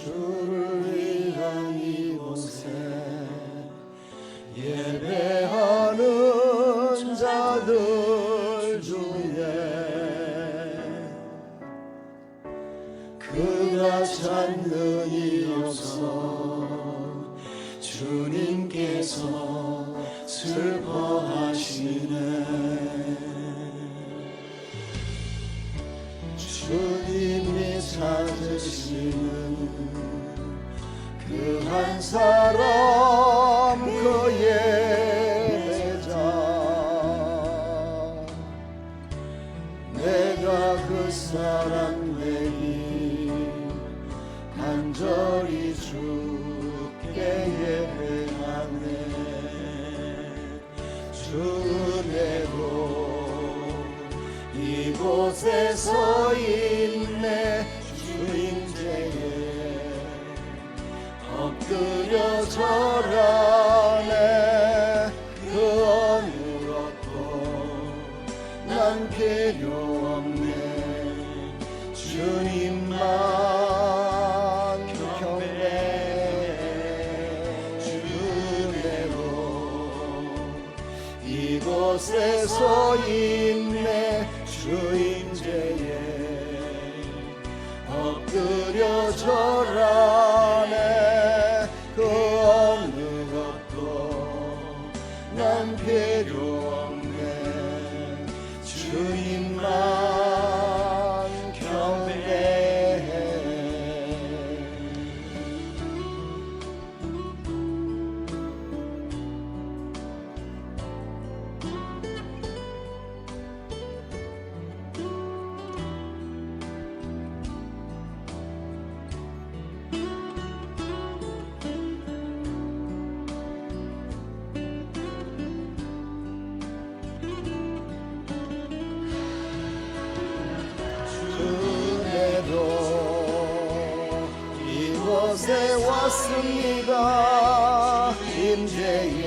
주를 위한 이곳에 예배하는 자들 중에 그가 찾는 이 없어 주님께서 슬퍼하시네. 주님이 찾으시는 그 한 사람 그의 배자 내가 그 사람 되기 간절히 주께 예배하네. 주 은혜로 이곳에 서 있네. 주임제에 엎드려 절하네. 그 어느 것도 난 필요 없네. 주님만 경배해. 주 은혜로 이곳에 서 있네. 주임제에 엎드려 절하네. 그 어느 것도 난 필요 없네. 주님만 경배해. 이곳에 왔습니다. 임재에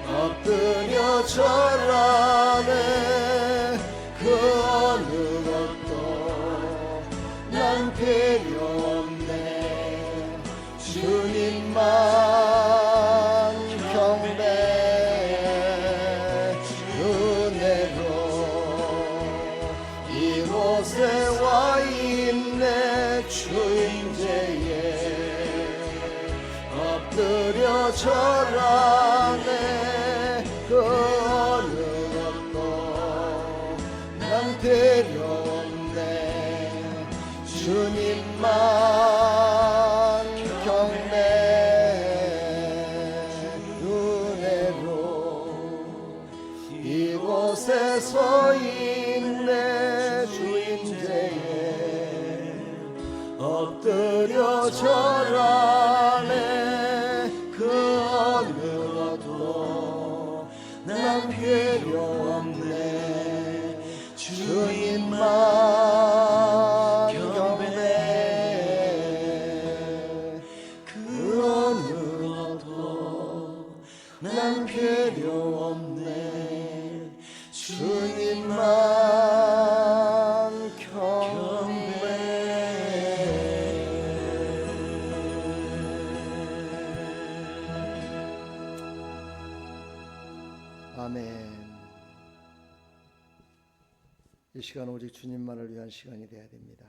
엎드려 절하네. 그 어느 것도 난 필요 없네. 주님만 경배해. 은혜로 이곳에 와 있네. 주임제에 엎드려 절하네. 그 어느 것도 난 필요 없네. 주님만 경배해. 은혜로 이곳에 서 있네. 주임제에 엎드려 절하네. 그 어느 것도 난 필요 없네. 주님만 경배해. 그 어느 것도 난 필요 없네. 주님만 아멘. 이 시간 오직 주님만을 위한 시간이 되어야 됩니다.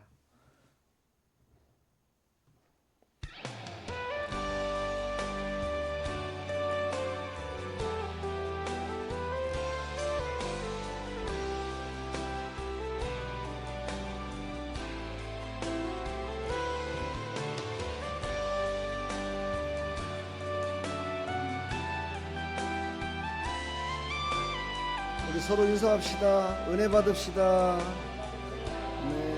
우리 서로 인사합시다. 은혜 받읍시다. 네.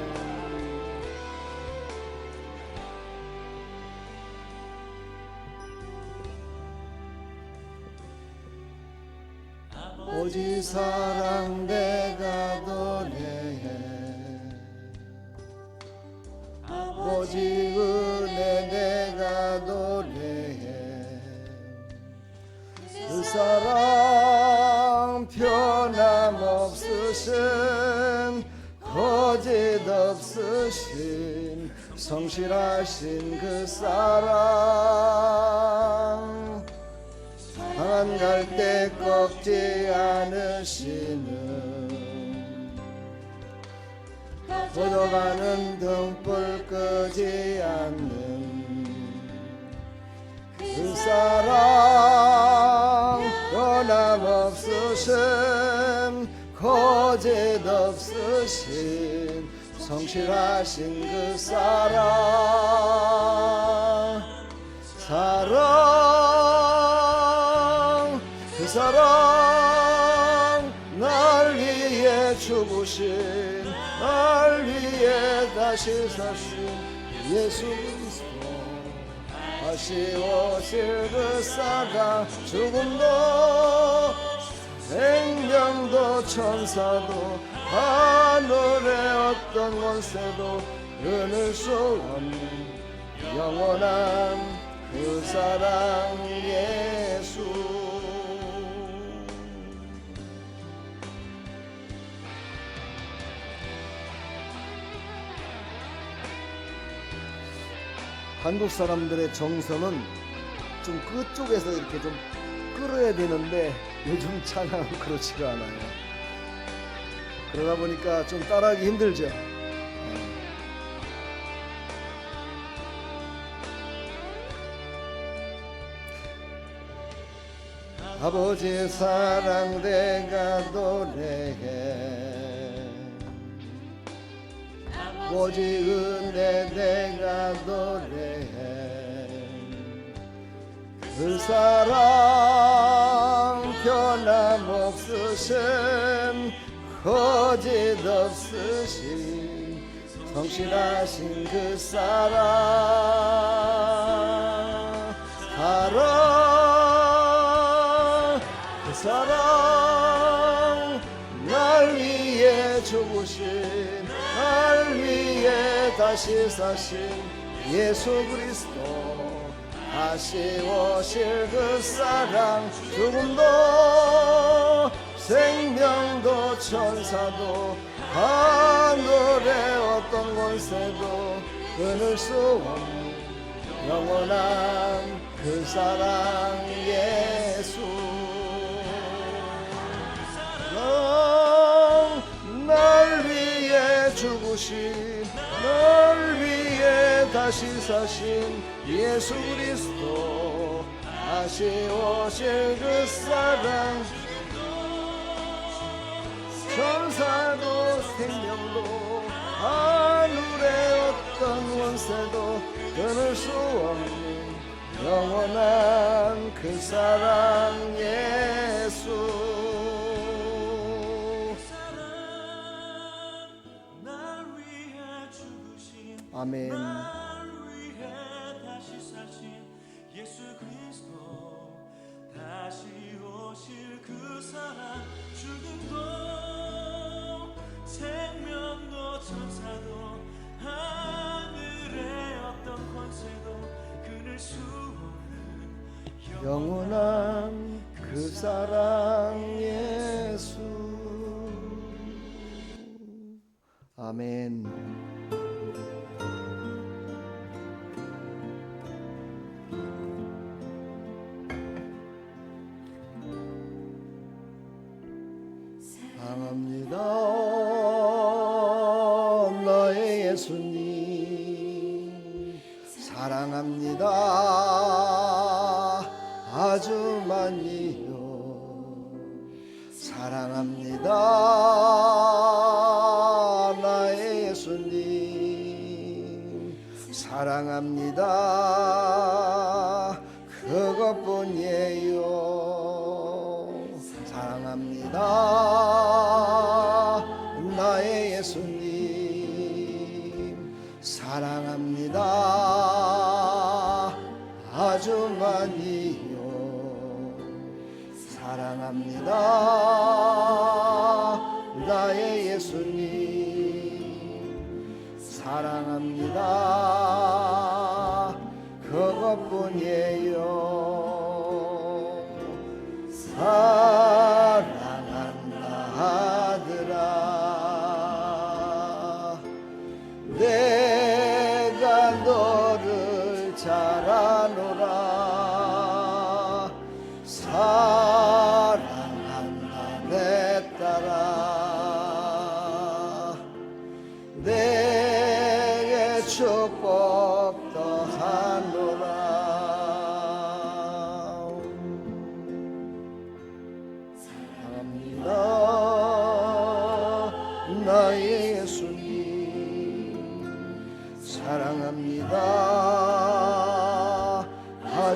아버지 사랑 내가 노래해. 아버지 은혜 내가 노래해. 그 사랑 변함없으신 거짓 없으신 성실하신 그 사랑 상한 갈대 꺾지 않으시는 걷어가는 등불 끄지 않는 그 사랑 변함없으신 거짓 없으신 성실하신 그 사랑 그 사랑 날 위해 죽으신 날 위해 다시 사신 예수 그리스도 아쉬워질 그 사랑 죽음도 생명도 천사도 하늘의 어떤 권세도 끊을 수 없는 영원한 그 사랑 예수 한국 사람들의 정서는 좀 그쪽에서 이렇게 좀 끌어야 되는데 요즘 찬양은 그렇지가 않아요. 그러다 보니까 좀 따라하기 힘들죠. 아버지의 사랑 내가 노래해 아버지 은혜 내가 노래해 그 사랑 변함없으신 거짓 없으신 성실하신 그 사랑 그 사랑 날 위해 죽으신 날 위해 다시 사신 예수 그리스도 아쉬워질 그 사랑 죽음도 생명도 천사도 하늘의 어떤 권세도 끊을 수 없는 영원한 그 사랑 예수 날 위해 죽으신 날 위해 다시 사신 예수 그리스도 아쉬워질 그 사랑 천사도 생명도 하늘의 어떤 원세도 끊을 수 없는 영원한 그 사랑 예수 아멘. 날 위해 다시 사신 예수 그리스도 다시 오실 그 사랑 죽음도 생명도 천사도 하늘의 어떤 권세도 끊을 수 없는 영원한 그 사랑 예수 아멘. 사랑합니다 나의 예수님 사랑합니다 아주 많이요 사랑합니다 나의 예수님 사랑합니다 그것뿐이에요 사랑합니다 나의 예수님 사랑합니다 아주 많이요 사랑합니다 나의 예수님 사랑합니다 그것뿐이에요 사랑한다 아들아 내가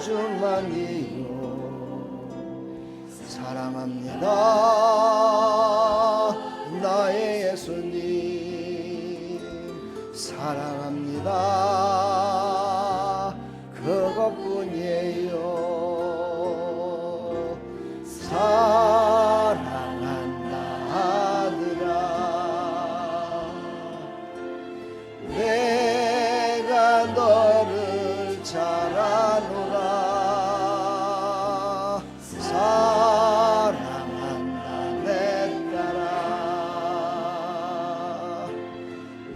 아주만이요 사랑합니다 나의 예수님 사랑합니다 그것뿐이에요 사랑한다 아들아 내가 너를 잘 아노라 사랑한다 내 딸아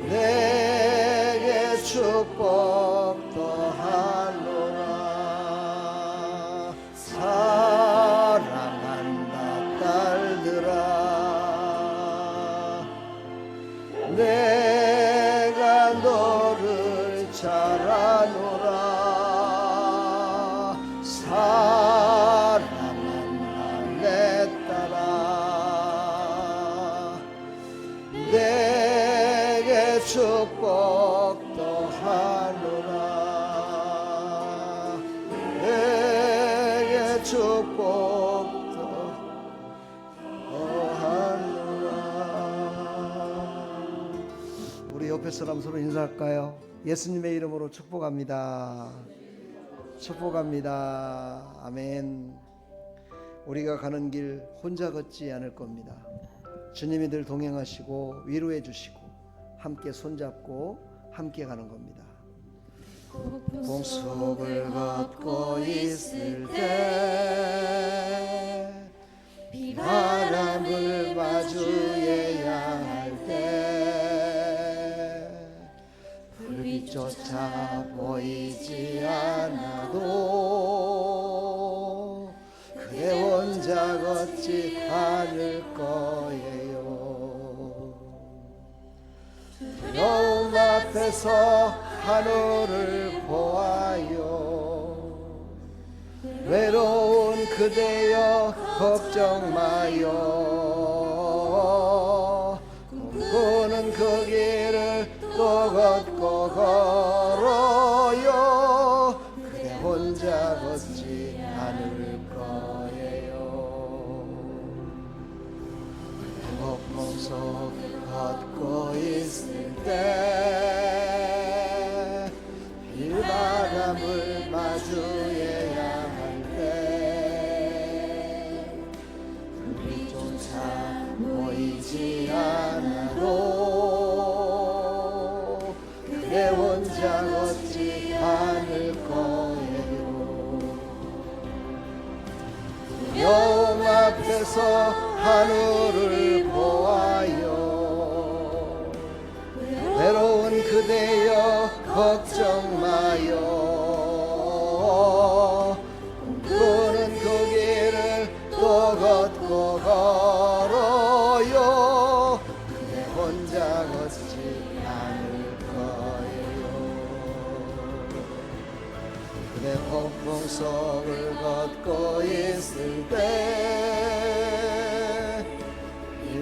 내게 축복도 하노라 사랑한다 딸들아 내가 너를 잘 아노라 사랑한다 내 딸아 내게 축복도 하노라 내게 축복도 하노라. 우리 옆에 사람 서로 인사할까요? 예수님의 이름으로 축복합니다. 축복합니다. 아멘. 우리가 가는 길 혼자 걷지 않을 겁니다. 주님이 늘 동행하시고 위로해 주시고 함께 손잡고 함께 가는 겁니다. 봉수를 걷고 있을 때 비바람을 마주해야 할 때 불빛조차 보이지 않아도 그대 혼자 걷지 않을 거예요. 두려움 앞에서 하늘을 보아요. 외로운 그대여 걱정 마요. 꿈꾸는 그 길을 또 걷고 걸어요. 그대 혼자 걷지 않을 거예요. 폭풍 걷고 있을 때 비바람을 마주해야 할 때 불빛조차 보이지 않아도 그대 혼자 걷지 않을 거예요. 두려움 앞에서 하늘을 보아요. 외로운 그대여 걱정 마요. 꿈꾸는 그 길을 또 걷고 걸어요. 그대 혼자 걷지 않을 거예요. 그대 폭풍 속을 걷고 있을 때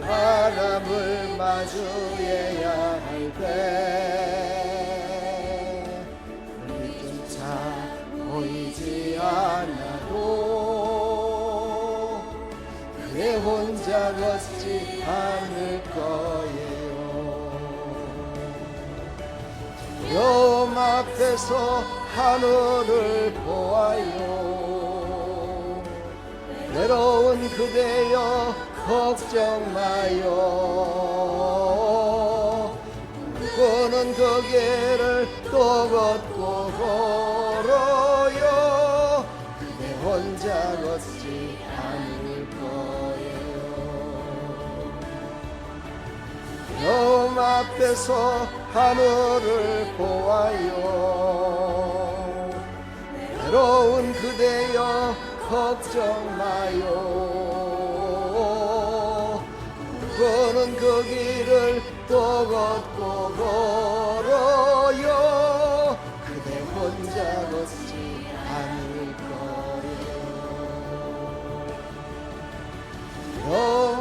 바람을 마주해야 할 때 불빛조차 보이지 않아도 그대 혼자 걷지 않을 거예요. 두려움 앞에서 하늘을 보아요. 외로운 그대여 걱정 마요. 꿈꾸는 그 길을 또 걷고 걸어요. 그대 혼자 걷지 않을 거예요. 두려움 앞에서 하늘을 보아요. 외로운 그대여 걱정 마요. 꿈꾸는 그 길을 또 걷고 걸어요. 그대 혼자 걷지 않을 거예요. 영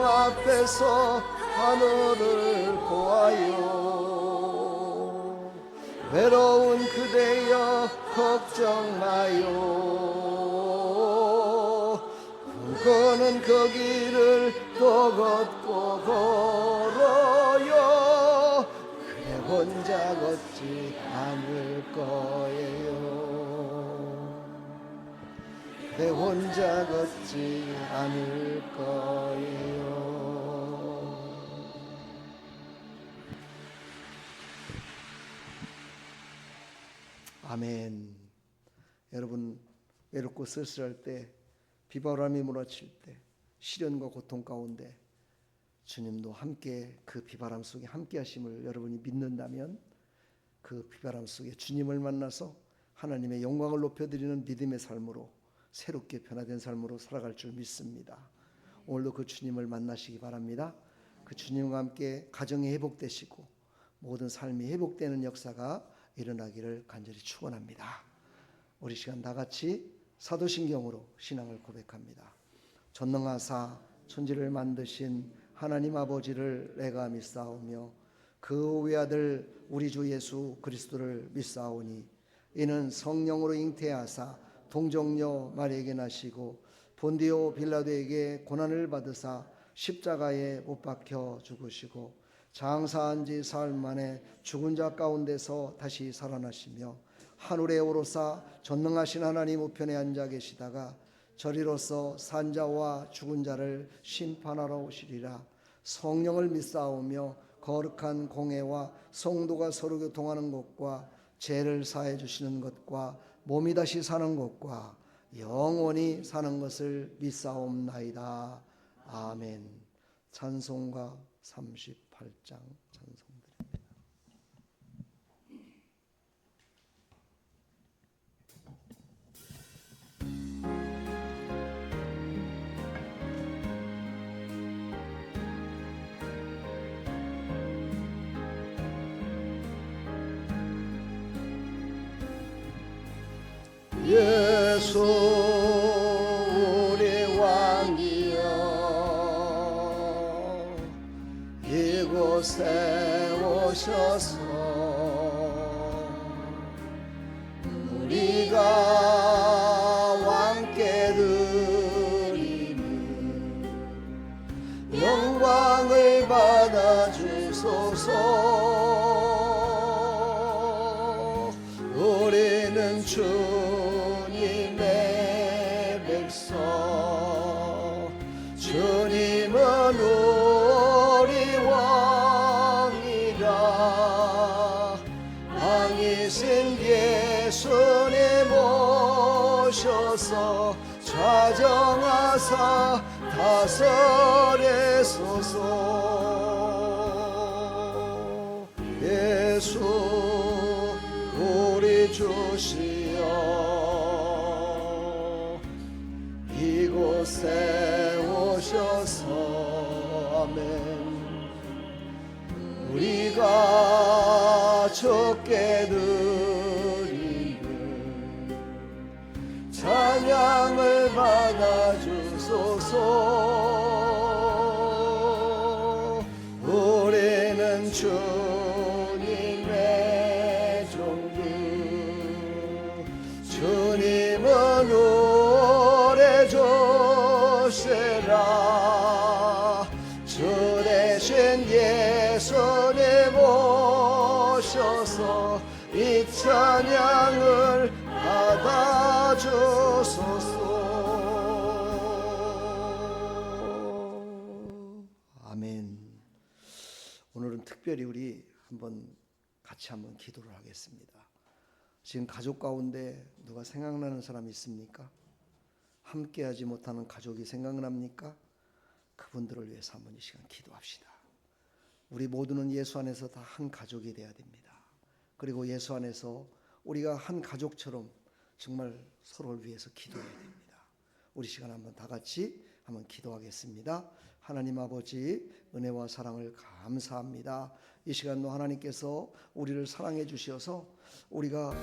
앞에서 하늘을 보아요. 외로운 그대여 걱정 마요. 그는 그 길을 또 걷고 걸어요. 그래 혼자 걷지 않을 거예요. 그래 혼자 걷지 않을 거예요. 아멘. 여러분, 외롭고 쓸쓸할 때, 비바람이 몰아칠 때, 시련과 고통 가운데 주님도 함께 그 비바람 속에 함께 하심을 여러분이 믿는다면 그 비바람 속에 주님을 만나서 하나님의 영광을 높여드리는 믿음의 삶으로 새롭게 변화된 삶으로 살아갈 줄 믿습니다. 오늘도 그 주님을 만나시기 바랍니다. 그 주님과 함께 가정이 회복되시고 모든 삶이 회복되는 역사가 일어나기를 간절히 축원합니다. 우리 시간 다 같이 사도신경으로 신앙을 고백합니다. 전능하사 천지를 만드신 하나님 아버지를 내가 믿사오며 그 외아들 우리 주 예수 그리스도를 믿사오니 이는 성령으로 잉태하사 동정녀 마리아에게 나시고 본디오 빌라도에게 고난을 받으사 십자가에 못 박혀 죽으시고 장사한 지 사흘 만에 죽은 자 가운데서 다시 살아나시며 하늘에 오르사 전능하신 하나님 우편에 앉아 계시다가 저리로서 산자와 죽은 자를 심판하러 오시리라. 성령을 믿사오며 거룩한 공회와 성도가 서로 교통하는 것과 죄를 사해 주시는 것과 몸이 다시 사는 것과 영원히 사는 것을 믿사옵나이다. 아멘. 찬송가 38장 찬송드립니다. 예수 우리 왕이여 이곳에 오셔서 우리가 왕께 드리는 영광을 받아 주소서. 우리는 주님의 백성, 주님은 우리 왕이라. 왕이신 예수님 오셔서 좌정하사 다스리소서. 예수 우리 주시여 이곳에 오셔서 아멘. 우리가 주께 드리는 찬양을 받아 주소서. 우리는 주님의 종들, 주님은 우리 주시라. 주 대신 예수님 오셔서 이 찬양을 받아 주소서. 아멘. 오늘은 특별히 우리 같이 한번 기도를 하겠습니다. 지금 가족 가운데 누가 생각나는 사람이 있습니까? 함께하지 못하는 가족이 생각납니까? 그분들을 위해서 한번 이 시간 기도합시다. 우리 모두는 예수 안에서 다 한 가족이 되어야 됩니다. 그리고 예수 안에서 우리가 한 가족처럼 정말 서로를 위해서 기도해야 됩니다. 우리 시간 한번 다 같이 한번 기도하겠습니다. 하나님 아버지, 은혜와 사랑을 감사합니다. 이 시간도 하나님께서 우리를 사랑해 주셔서 우리가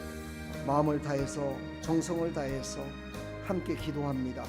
마음을 다해서 정성을 다해서 함께 기도합니다.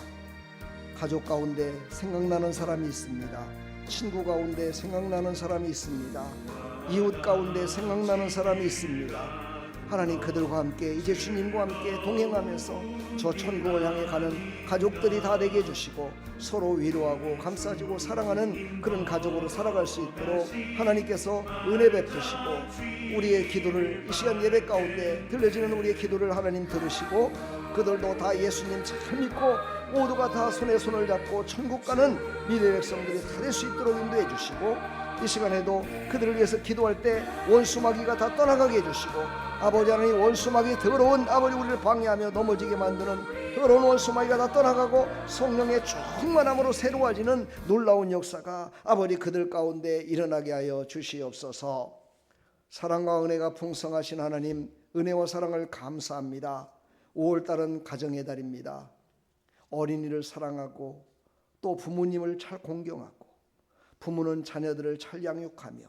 가족 가운데 생각나는 사람이 있습니다. 친구 가운데 생각나는 사람이 있습니다. 이웃 가운데 생각나는 사람이 있습니다. 하나님 그들과 함께 이제 주님과 함께 동행하면서 저 천국을 향해 가는 가족들이 다 되게 해주시고 서로 위로하고 감싸주고 사랑하는 그런 가족으로 살아갈 수 있도록 하나님께서 은혜 베푸시고 우리의 기도를 이 시간 예배 가운데 들려지는 우리의 기도를 하나님 들으시고 그들도 다 예수님 잘 믿고 모두가 다 손에 손을 잡고 천국 가는 미래 백성들이 다 될 수 있도록 인도해 주시고 이 시간에도 그들을 위해서 기도할 때 원수마귀가 다 떠나가게 해주시고 아버지 하나님 원수마귀 더러운 아버지 우리를 방해하며 넘어지게 만드는 더러운 원수마귀가 다 떠나가고 성령의 충만함으로 새로워지는 놀라운 역사가 아버지 그들 가운데 일어나게 하여 주시옵소서. 사랑과 은혜가 풍성하신 하나님 은혜와 사랑을 감사합니다. 5월달은 가정의 달입니다. 어린이를 사랑하고 또 부모님을 잘 공경하고 부모는 자녀들을 잘 양육하며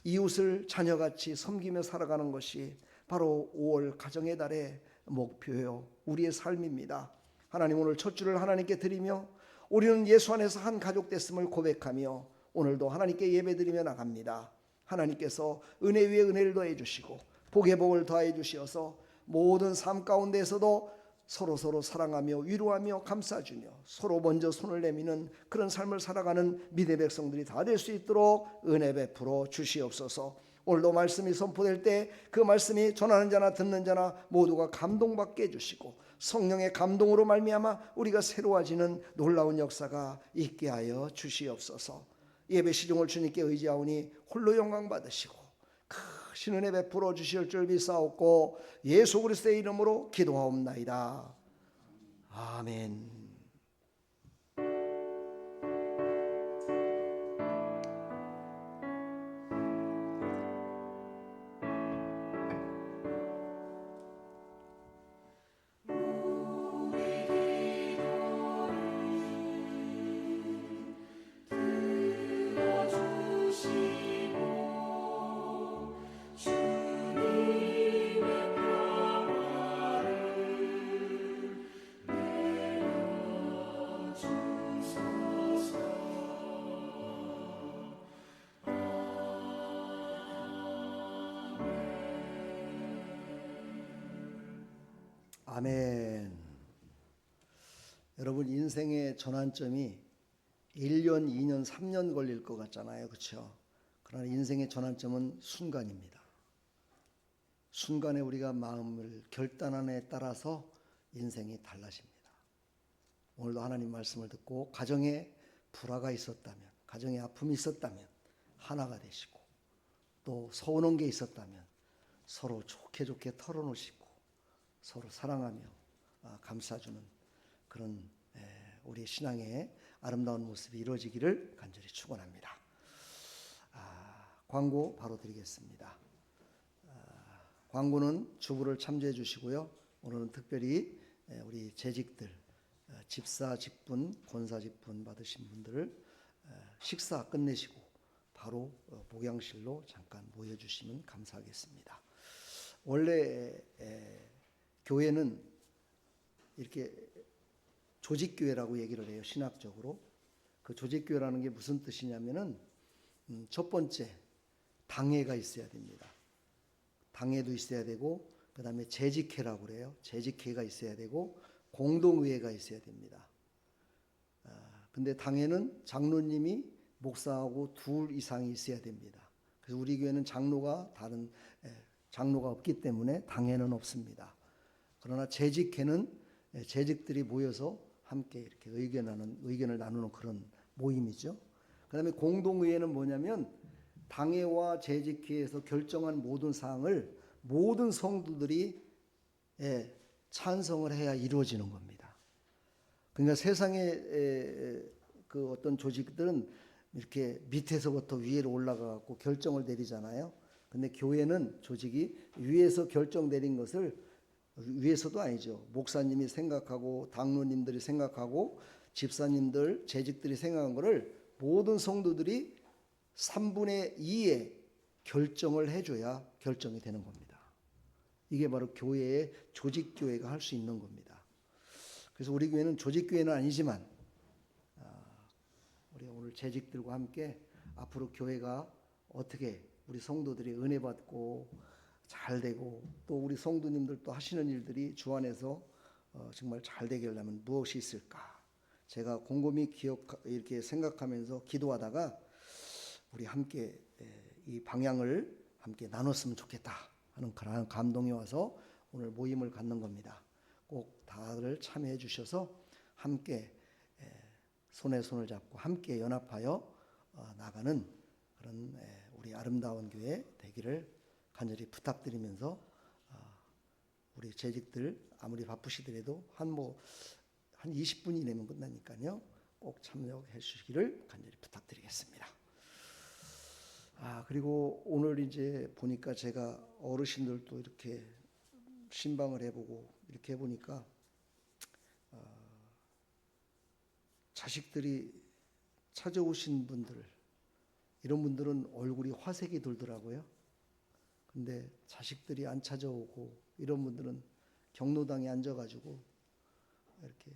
이웃을 자녀같이 섬기며 살아가는 것이 바로 5월 가정의 달의 목표요 우리의 삶입니다. 하나님 오늘 첫 주를 하나님께 드리며 우리는 예수 안에서 한 가족 됐음을 고백하며 오늘도 하나님께 예배드리며 나갑니다. 하나님께서 은혜 위에 은혜를 더해 주시고 복에 복을 더해 주시어서 모든 삶 가운데에서도 서로 사랑하며 위로하며 감싸주며 서로 먼저 손을 내미는 그런 삶을 살아가는 믿음의 백성들이 다 될 수 있도록 은혜 베풀어 주시옵소서. 오늘도 말씀이 선포될 때 그 말씀이 전하는 자나 듣는 자나 모두가 감동받게 해주시고 성령의 감동으로 말미암아 우리가 새로워지는 놀라운 역사가 있게 하여 주시옵소서. 예배 시종을 주님께 의지하오니 홀로 영광 받으시고 크신 은혜 베풀어 주실 줄 믿사옵고 예수 그리스도의 이름으로 기도하옵나이다. 아멘. 아멘. 여러분 인생의 전환점이 1년, 2년, 3년 걸릴 것 같잖아요. 그렇죠? 그러나 인생의 전환점은 순간입니다. 순간에 우리가 마음을 결단함에 따라서 인생이 달라집니다. 오늘도 하나님 말씀을 듣고 가정에 불화가 있었다면, 가정에 아픔이 있었다면 하나가 되시고 또 서운한 게 있었다면 서로 좋게 털어놓으시고 서로 사랑하며 감싸주는 그런 우리 신앙의 아름다운 모습이 이루어지기를 간절히 축원합니다. 광고 바로 드리겠습니다. 광고는 주부를 참조해 주시고요. 오늘은 특별히 우리 재직들 집사 직분, 권사 직분 받으신 분들을 식사 끝내시고 바로 목양실로 잠깐 모여주시면 감사하겠습니다. 원래 교회는 이렇게 조직교회라고 얘기를 해요. 신학적으로. 그 조직교회라는 게 무슨 뜻이냐면은 첫 번째 당회가 있어야 됩니다. 당회도 있어야 되고 그 다음에 재직회라고 그래요. 재직회가 있어야 되고 공동의회가 있어야 됩니다. 근데 당회는 장로님이 목사하고 둘 이상이 있어야 됩니다. 그래서 우리 교회는 장로가 없기 때문에 당회는 없습니다. 그러나 재직회는 재직들이 모여서 함께 이렇게 의견을 나누는 그런 모임이죠. 그 다음에 공동의회는 뭐냐면 당회와 재직회에서 결정한 모든 사항을 모든 성도들이 찬성을 해야 이루어지는 겁니다. 그러니까 세상의 그 어떤 조직들은 이렇게 밑에서부터 위로 올라가고 결정을 내리잖아요. 근데 교회는 조직이 위에서 결정 내린 것을 위에서도 아니죠. 목사님이 생각하고 당로님들이 생각하고 집사님들, 재직들이 생각한 것을 모든 성도들이 3분의 2의 결정을 해줘야 결정이 되는 겁니다. 이게 바로 교회의 조직교회가 할 수 있는 겁니다. 그래서 우리 교회는 조직교회는 아니지만 우리 오늘 재직들과 함께 앞으로 교회가 어떻게 우리 성도들이 은혜 받고 잘 되고 또 우리 성도님들도 하시는 일들이 주 안에서 정말 잘 되게 하려면 무엇이 있을까? 제가 곰곰이 이렇게 생각하면서 기도하다가 우리 함께 이 방향을 함께 나눴으면 좋겠다 하는 그런 감동이 와서 오늘 모임을 갖는 겁니다. 꼭 다들 참여해 주셔서 함께 손에 손을 잡고 함께 연합하여 나가는 그런 우리 아름다운 교회 되기를 간절히 부탁드리면서 우리 재직들 아무리 바쁘시더라도 한 20분 이내면 끝나니까요. 꼭 참여해 주시기를 간절히 부탁드리겠습니다. 그리고 오늘 이제 보니까 제가 어르신들도 이렇게 신방을 해보고 이렇게 해보니까 자식들이 찾아오신 분들, 이런 분들은 얼굴이 화색이 돌더라고요. 근데 자식들이 안 찾아오고 이런 분들은 경로당에 앉아가지고 이렇게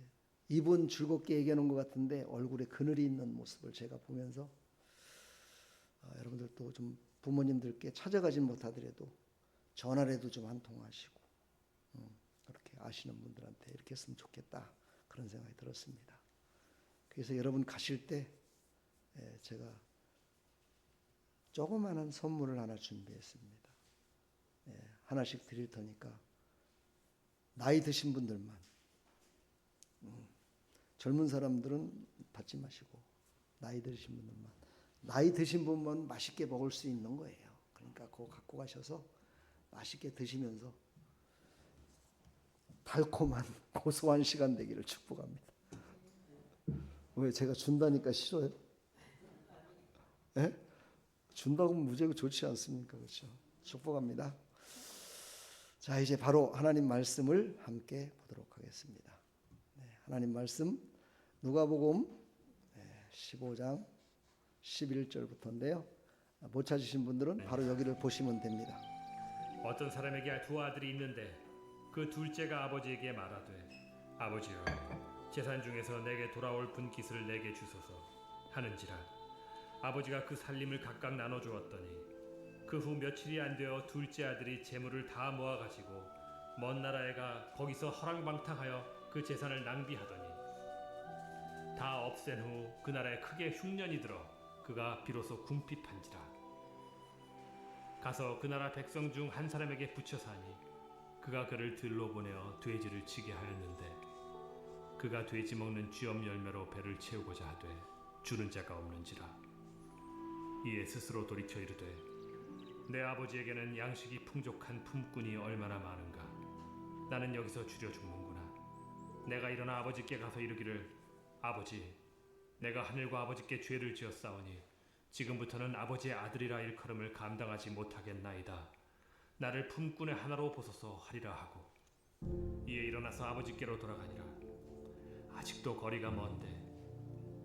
입은 즐겁게 얘기하는 것 같은데 얼굴에 그늘이 있는 모습을 제가 보면서 여러분들도 좀 부모님들께 찾아가진 못하더라도 전화라도 좀 한 통화하시고 그렇게 아시는 분들한테 이렇게 했으면 좋겠다 그런 생각이 들었습니다. 그래서 여러분 가실 때 제가 조그마한 선물을 하나 준비했습니다. 하나씩 드릴 테니까 나이 드신 분들만, 젊은 사람들은 받지 마시고 나이 드신 분들만, 나이 드신 분만 맛있게 먹을 수 있는 거예요. 그러니까 그거 갖고 가셔서 맛있게 드시면서 달콤한 고소한 시간 되기를 축복합니다. 왜 제가 준다니까 싫어요? 예? 준다고 무지하게 좋지 않습니까? 그렇죠? 축복합니다. 자, 이제 바로 하나님 말씀을 함께 보도록 하겠습니다. 하나님 말씀 누가복음 15장 11절부터인데요. 못 찾으신 분들은 바로 여기를 보시면 됩니다. 어떤 사람에게 두 아들이 있는데 그 둘째가 아버지에게 말하되 아버지여 재산 중에서 내게 돌아올 분깃을 내게 주소서 하는지라 아버지가 그 살림을 각각 나눠 주었더니 그 후 며칠이 안 되어 둘째 아들이 재물을 다 모아 가지고 먼 나라에 가 거기서 허랑방탕하여 그 재산을 낭비하더니 다 없앤 후 그 나라에 크게 흉년이 들어 그가 비로소 궁핍한지라 가서 그 나라 백성 중 한 사람에게 붙여 사니 그가 그를 들로 보내어 돼지를 치게 하였는데 그가 돼지 먹는 쥐엄 열매로 배를 채우고자 하되 주는 자가 없는지라 이에 스스로 돌이켜 이르되 내 아버지에게는 양식이 풍족한 품꾼이 얼마나 많은가 나는 여기서 줄여 죽는구나 내가 일어나 아버지께 가서 이르기를 아버지 내가 하늘과 아버지께 죄를 지었사오니 지금부터는 아버지의 아들이라 일컬음을 감당하지 못하겠나이다 나를 품꾼의 하나로 보소서 하리라 하고 이에 일어나서 아버지께로 돌아가니라 아직도 거리가 먼데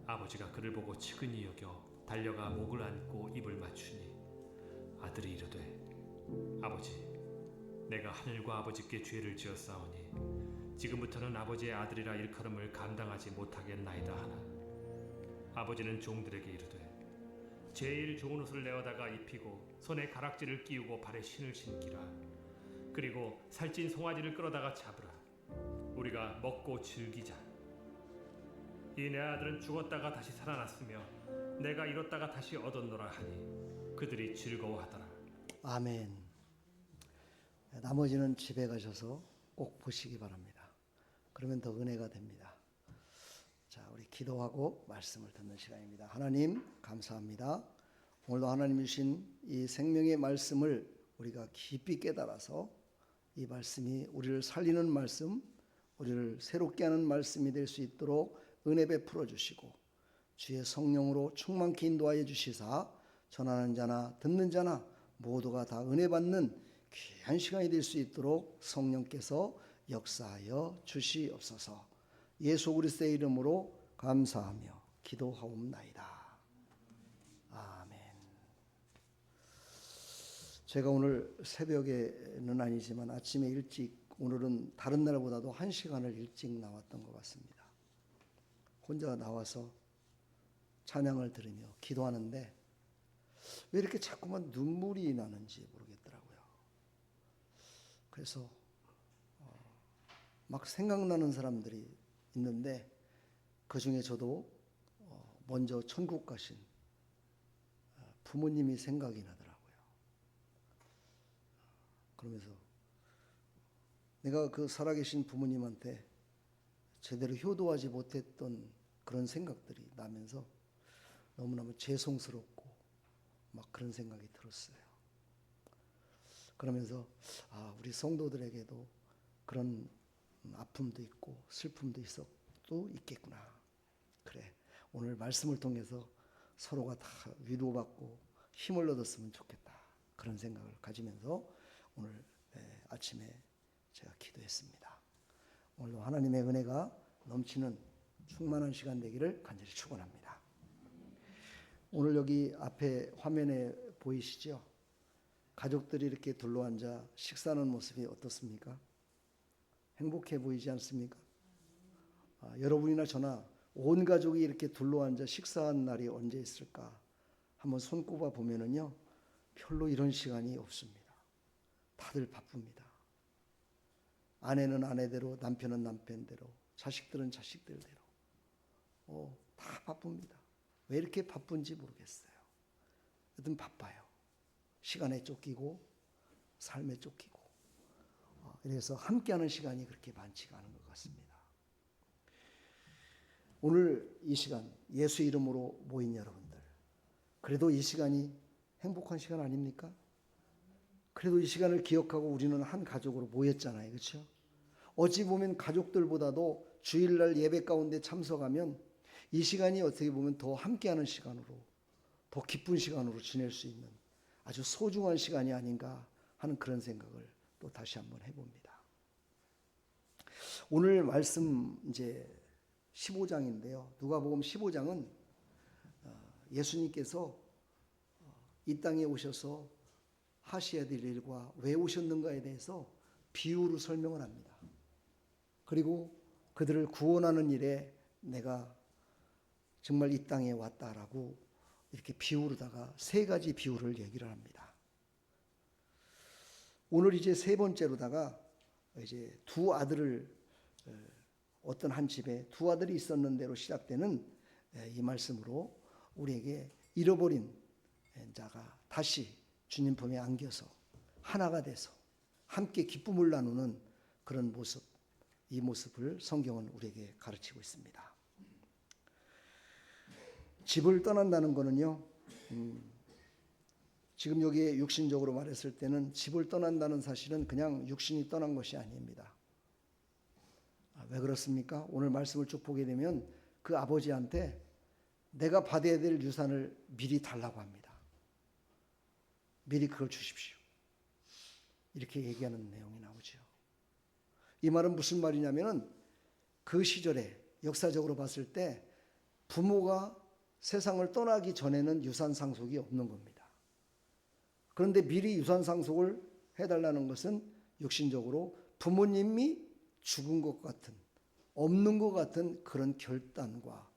아버지가 그를 보고 측은히 여겨 달려가 목을 안고 입을 맞추니 아들이 이르되 아버지 내가 하늘과 아버지께 죄를 지었사오니 지금부터는 아버지의 아들이라 일컬음을 감당하지 못하겠나이다 하나 아버지는 종들에게 이르되 제일 좋은 옷을 내어다가 입히고 손에 가락지를 끼우고 발에 신을 신기라 그리고 살찐 송아지를 끌어다가 잡으라 우리가 먹고 즐기자 이 내 아들은 죽었다가 다시 살아났으며 내가 잃었다가 다시 얻었노라 하니 그들이 즐거워하더라. 아멘. 나머지는 집에 가셔서 꼭 보시기 바랍니다. 그러면 더 은혜가 됩니다. 자, 우리 기도하고 말씀을 듣는 시간입니다. 하나님 감사합니다. 오늘도 하나님이 주신 이 생명의 말씀을 우리가 깊이 깨달아서 이 말씀이 우리를 살리는 말씀, 우리를 새롭게 하는 말씀이 될 수 있도록 은혜 베풀어 주시고 주의 성령으로 충만케 인도하여 주시사 전하는 자나 듣는 자나 모두가 다 은혜 받는 귀한 시간이 될 수 있도록 성령께서 역사하여 주시옵소서. 예수 그리스도의 이름으로 감사하며 기도하옵나이다. 아멘. 제가 오늘 새벽에는 아니지만 아침에 일찍, 오늘은 다른 날보다도 1시간을 일찍 나왔던 것 같습니다. 혼자 나와서 찬양을 들으며 기도하는데 왜 이렇게 자꾸만 눈물이 나는지 모르겠더라고요. 그래서 막 생각나는 사람들이 있는데 그 중에 저도 먼저 천국 가신 부모님이 생각이 나더라고요. 그러면서 내가 그 살아계신 부모님한테 제대로 효도하지 못했던 그런 생각들이 나면서 너무너무 죄송스럽고 막 그런 생각이 들었어요. 그러면서 우리 성도들에게도 그런 아픔도 있고 슬픔도 또 있겠구나. 그래, 오늘 말씀을 통해서 서로가 다 위로받고 힘을 얻었으면 좋겠다. 그런 생각을 가지면서 오늘 아침에 제가 기도했습니다. 오늘도 하나님의 은혜가 넘치는 충만한 시간 되기를 간절히 축원합니다. 오늘 여기 앞에 화면에 보이시죠? 가족들이 이렇게 둘러앉아 식사하는 모습이 어떻습니까? 행복해 보이지 않습니까? 여러분이나 저나 온 가족이 이렇게 둘러앉아 식사한 날이 언제 있을까? 한번 손꼽아 보면은요, 별로 이런 시간이 없습니다. 다들 바쁩니다. 아내는 아내대로, 남편은 남편대로, 자식들은 자식들대로. 다 바쁩니다. 왜 이렇게 바쁜지 모르겠어요. 여튼 바빠요. 시간에 쫓기고 삶에 쫓기고 그래서 함께하는 시간이 그렇게 많지가 않은 것 같습니다. 오늘 이 시간 예수 이름으로 모인 여러분들, 그래도 이 시간이 행복한 시간 아닙니까? 그래도 이 시간을 기억하고 우리는 한 가족으로 모였잖아요. 그렇죠? 어찌 보면 가족들보다도 주일날 예배 가운데 참석하면 이 시간이 어떻게 보면 더 함께하는 시간으로, 더 기쁜 시간으로 지낼 수 있는 아주 소중한 시간이 아닌가 하는 그런 생각을 또 다시 한번 해봅니다. 오늘 말씀 이제 15장인데요. 누가복음 15장은 예수님께서 이 땅에 오셔서 하셔야 될 일과 왜 오셨는가에 대해서 비유로 설명을 합니다. 그리고 그들을 구원하는 일에 내가 정말 이 땅에 왔다라고 이렇게 비유로다가 세 가지 비유를 얘기를 합니다. 오늘 이제 세 번째로다가 이제 두 아들을 어떤 한 집에 두 아들이 있었는데로 시작되는 이 말씀으로 우리에게 잃어버린 자가 다시 주님 품에 안겨서 하나가 돼서 함께 기쁨을 나누는 그런 모습, 이 모습을 성경은 우리에게 가르치고 있습니다. 집을 떠난다는 것은요, 지금 여기에 육신적으로 말했을 때는 집을 떠난다는 사실은 그냥 육신이 떠난 것이 아닙니다. 왜 그렇습니까? 오늘 말씀을 쭉 보게 되면 그 아버지한테 내가 받아야 될 유산을 미리 달라고 합니다. 미리 그걸 주십시오. 이렇게 얘기하는 내용이 나오죠. 이 말은 무슨 말이냐면은 그 시절에 역사적으로 봤을 때 부모가 세상을 떠나기 전에는 유산 상속이 없는 겁니다. 그런데 미리 유산 상속을 해달라는 것은 육신적으로 부모님이 죽은 것 같은, 없는 것 같은 그런 결단과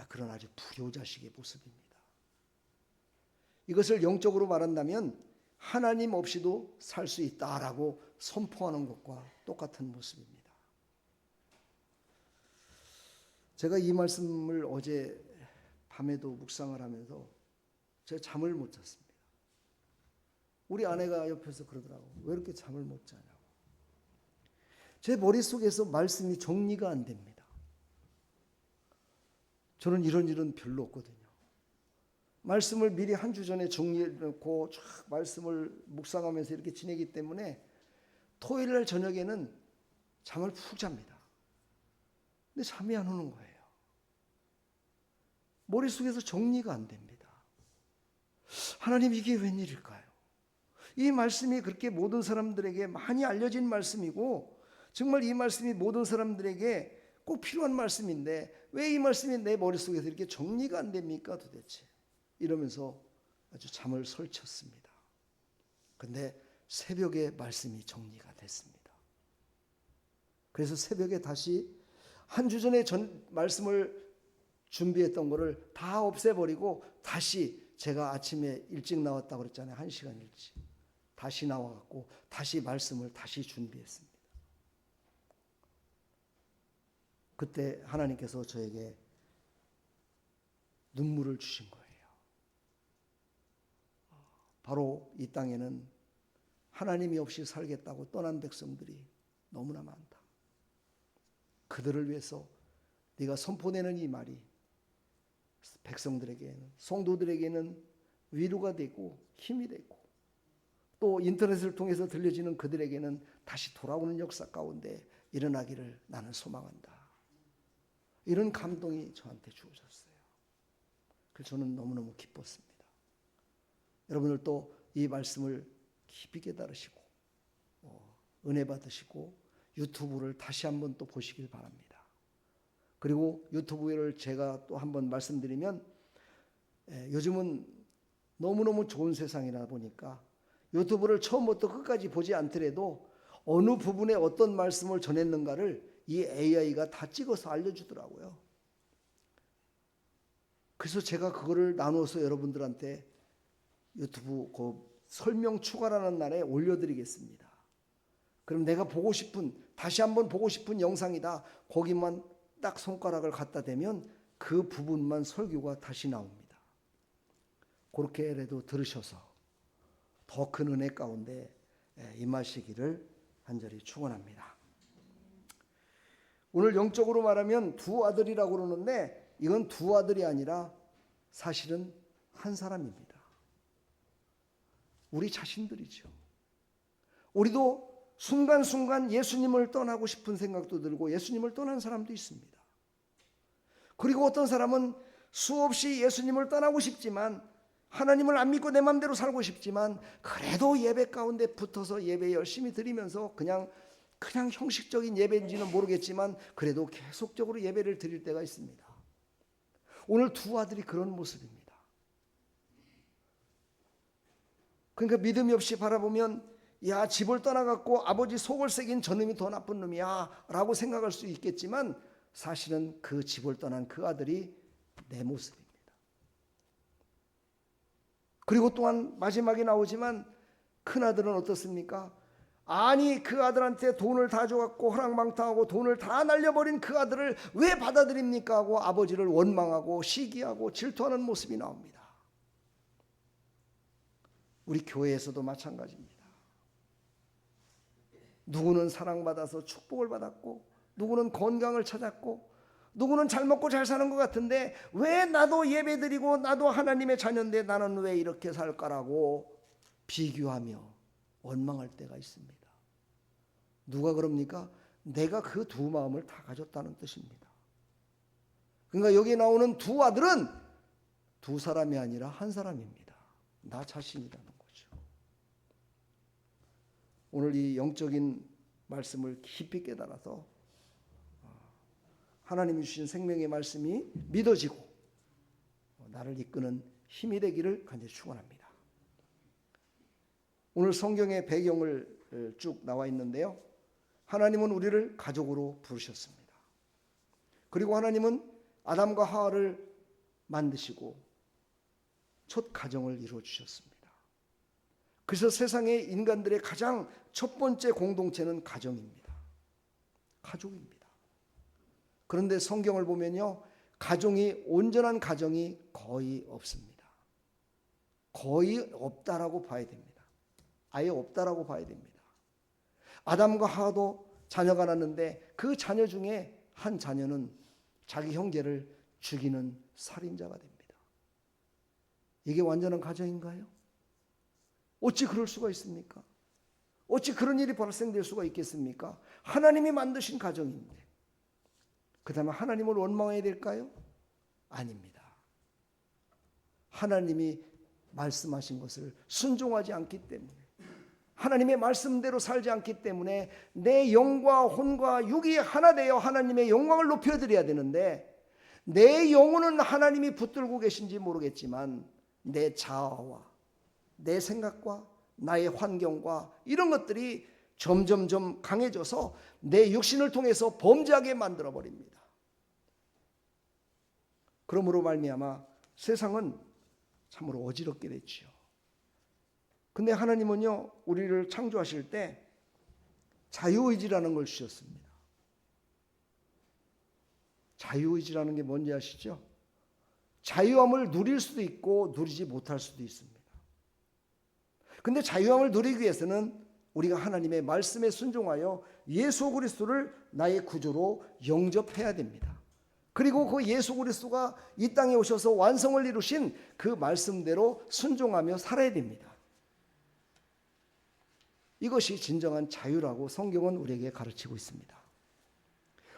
그런 아주 불효자식의 모습입니다. 이것을 영적으로 말한다면 하나님 없이도 살 수 있다라고 선포하는 것과 똑같은 모습입니다. 제가 이 말씀을 어제 밤에도 묵상을 하면서 제가 잠을 못 잤습니다. 우리 아내가 옆에서 그러더라고. 왜 이렇게 잠을 못 자냐고. 제 머릿속에서 말씀이 정리가 안 됩니다. 저는 이런 일은 별로 없거든요. 말씀을 미리 한 주 전에 정리해놓고 쫙 말씀을 묵상하면서 이렇게 지내기 때문에 토요일 날 저녁에는 잠을 푹 잡니다. 근데 잠이 안 오는 거예요. 머릿속에서 정리가 안 됩니다. 하나님, 이게 웬일일까요? 이 말씀이 그렇게 모든 사람들에게 많이 알려진 말씀이고 정말 이 말씀이 모든 사람들에게 꼭 필요한 말씀인데 왜 이 말씀이 내 머릿속에서 이렇게 정리가 안 됩니까 도대체? 이러면서 아주 잠을 설쳤습니다. 근데 새벽에 말씀이 정리가 됐습니다. 그래서 새벽에 다시 한 주 전에 말씀을 준비했던 거를 다 없애버리고 다시 제가 아침에 일찍 나왔다고 그랬잖아요. 1시간 일찍. 다시 나와갖고 다시 말씀을 다시 준비했습니다. 그때 하나님께서 저에게 눈물을 주신 거예요. 바로 이 땅에는 하나님이 없이 살겠다고 떠난 백성들이 너무나 많다. 그들을 위해서 네가 선포되는 이 말이 백성들에게는, 성도들에게는 위로가 되고 힘이 되고, 또 인터넷을 통해서 들려지는 그들에게는 다시 돌아오는 역사 가운데 일어나기를 나는 소망한다. 이런 감동이 저한테 주어졌어요. 그래서 저는 너무너무 기뻤습니다. 여러분들도 이 말씀을 깊이 깨달으시고 은혜 받으시고 유튜브를 다시 한번 또 보시길 바랍니다. 그리고 유튜브를 제가 또 한번 말씀드리면, 요즘은 너무너무 좋은 세상이다 보니까 유튜브를 처음부터 끝까지 보지 않더라도 어느 부분에 어떤 말씀을 전했는가를 이 AI가 다 찍어서 알려주더라고요. 그래서 제가 그거를 나누어서 여러분들한테 유튜브 그 설명 추가라는 날에 올려드리겠습니다. 그럼 내가 보고 싶은, 다시 한번 보고 싶은 영상이다, 거기만 딱 손가락을 갖다 대면 그 부분만 설교가 다시 나옵니다. 그렇게라도 들으셔서 더 큰 은혜 가운데 임하시기를 간절히 축원합니다. 오늘 영적으로 말하면 두 아들이라고 그러는데, 이건 두 아들이 아니라 사실은 한 사람입니다. 우리 자신들이죠. 우리도 순간순간 예수님을 떠나고 싶은 생각도 들고 예수님을 떠난 사람도 있습니다. 그리고 어떤 사람은 수없이 예수님을 떠나고 싶지만, 하나님을 안 믿고 내 마음대로 살고 싶지만, 그래도 예배 가운데 붙어서 예배 열심히 드리면서 그냥 형식적인 예배인지는 모르겠지만 그래도 계속적으로 예배를 드릴 때가 있습니다. 오늘 두 아들이 그런 모습입니다. 그러니까 믿음이 없이 바라보면, 야, 집을 떠나갖고 아버지 속을 새긴 저놈이 더 나쁜 놈이야 라고 생각할 수 있겠지만, 사실은 그 집을 떠난 그 아들이 내 모습입니다. 그리고 또한 마지막에 나오지만 큰아들은 어떻습니까? 아니, 그 아들한테 돈을 다 줘갖고 허랑방탕하고 돈을 다 날려버린 그 아들을 왜 받아들입니까 하고 아버지를 원망하고 시기하고 질투하는 모습이 나옵니다. 우리 교회에서도 마찬가지입니다. 누구는 사랑받아서 축복을 받았고, 누구는 건강을 찾았고, 누구는 잘 먹고 잘 사는 것 같은데 왜 나도 예배드리고 나도 하나님의 자녀인데 나는 왜 이렇게 살까라고 비교하며 원망할 때가 있습니다. 누가 그럽니까? 내가 그 두 마음을 다 가졌다는 뜻입니다. 그러니까 여기 나오는 두 아들은 두 사람이 아니라 한 사람입니다. 나 자신이라는 거죠. 오늘 이 영적인 말씀을 깊이 깨달아서 하나님이 주신 생명의 말씀이 믿어지고 나를 이끄는 힘이 되기를 간절히 축원합니다. 오늘 성경의 배경을 쭉 나와 있는데요. 하나님은 우리를 가족으로 부르셨습니다. 그리고 하나님은 아담과 하와를 만드시고 첫 가정을 이루어 주셨습니다. 그래서 세상의 인간들의 가장 첫 번째 공동체는 가정입니다. 가족입니다. 그런데 성경을 보면요, 가정이, 온전한 가정이 거의 없습니다. 거의 없다라고 봐야 됩니다. 아예 없다라고 봐야 됩니다. 아담과 하와도 자녀가 났는데 그 자녀 중에 한 자녀는 자기 형제를 죽이는 살인자가 됩니다. 이게 완전한 가정인가요? 어찌 그럴 수가 있습니까? 어찌 그런 일이 발생될 수가 있겠습니까? 하나님이 만드신 가정인데. 그 다음에 하나님을 원망해야 될까요? 아닙니다. 하나님이 말씀하신 것을 순종하지 않기 때문에, 하나님의 말씀대로 살지 않기 때문에 내 영과 혼과 육이 하나 되어 하나님의 영광을 높여드려야 되는데, 내 영혼은 하나님이 붙들고 계신지 모르겠지만 내 자아와 내 생각과 나의 환경과 이런 것들이 점점점 강해져서 내 육신을 통해서 범죄하게 만들어버립니다. 그러므로 말미암아 세상은 참으로 어지럽게 됐지요. 근데 하나님은요, 우리를 창조하실 때 자유의지라는 걸 주셨습니다. 자유의지라는 게 뭔지 아시죠? 자유함을 누릴 수도 있고 누리지 못할 수도 있습니다. 근데 자유함을 누리기 위해서는 우리가 하나님의 말씀에 순종하여 예수 그리스도를 나의 구주로 영접해야 됩니다. 그리고 그 예수 그리스도가 이 땅에 오셔서 완성을 이루신 그 말씀대로 순종하며 살아야 됩니다. 이것이 진정한 자유라고 성경은 우리에게 가르치고 있습니다.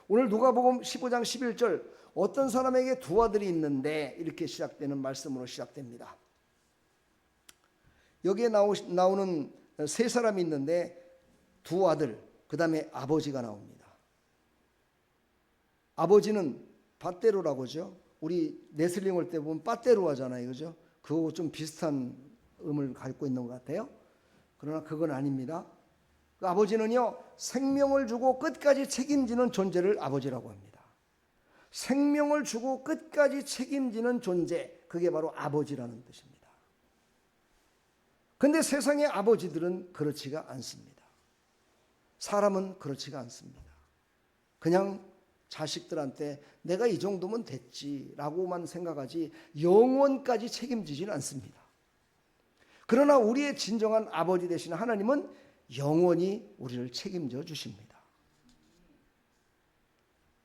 오늘 누가복음 15장 11절, 어떤 사람에게 두 아들이 있는데, 이렇게 시작되는 말씀으로 시작됩니다. 여기에 나오는 세 사람이 있는데 두 아들, 그 다음에 아버지가 나옵니다. 아버지는 밧데로라고 하죠. 우리 레슬링 할 때 보면 빠떼로 하잖아요, 그죠? 그거 좀 비슷한 음을 갖고 있는 것 같아요. 그러나 그건 아닙니다. 그 아버지는요, 생명을 주고 끝까지 책임지는 존재를 아버지라고 합니다. 생명을 주고 끝까지 책임지는 존재, 그게 바로 아버지라는 뜻입니다. 근데 세상의 아버지들은 그렇지가 않습니다. 사람은 그렇지가 않습니다. 그냥 자식들한테 내가 이 정도면 됐지라고만 생각하지 영원까지 책임지지는 않습니다. 그러나 우리의 진정한 아버지 되시는 하나님은 영원히 우리를 책임져 주십니다.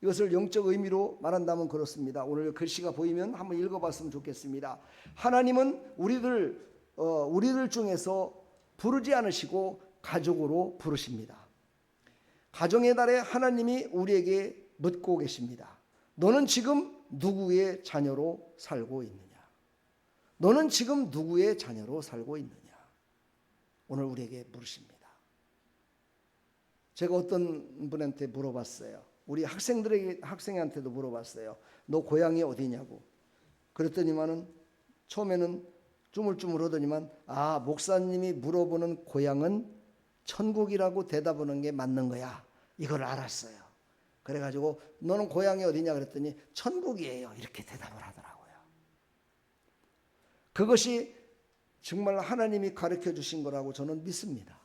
이것을 영적 의미로 말한다면 그렇습니다. 오늘 글씨가 보이면 한번 읽어봤으면 좋겠습니다. 하나님은 우리들 중에서 부르지 않으시고 가족으로 부르십니다. 가정의 달에 하나님이 우리에게 묻고 계십니다. 너는 지금 누구의 자녀로 살고 있느냐? 너는 지금 누구의 자녀로 살고 있느냐? 오늘 우리에게 물으십니다. 제가 어떤 분한테 물어봤어요. 우리 학생한테도 물어봤어요. 너 고향이 어디냐고. 그랬더니만은 처음에는 쭈물쭈물 하더니만, 목사님이 물어보는 고향은 천국이라고 대답하는 게 맞는 거야. 이걸 알았어요. 그래가지고 너는 고향이 어디냐 그랬더니 천국이에요. 이렇게 대답을 하더라고요. 그것이 정말 하나님이 가르쳐 주신 거라고 저는 믿습니다.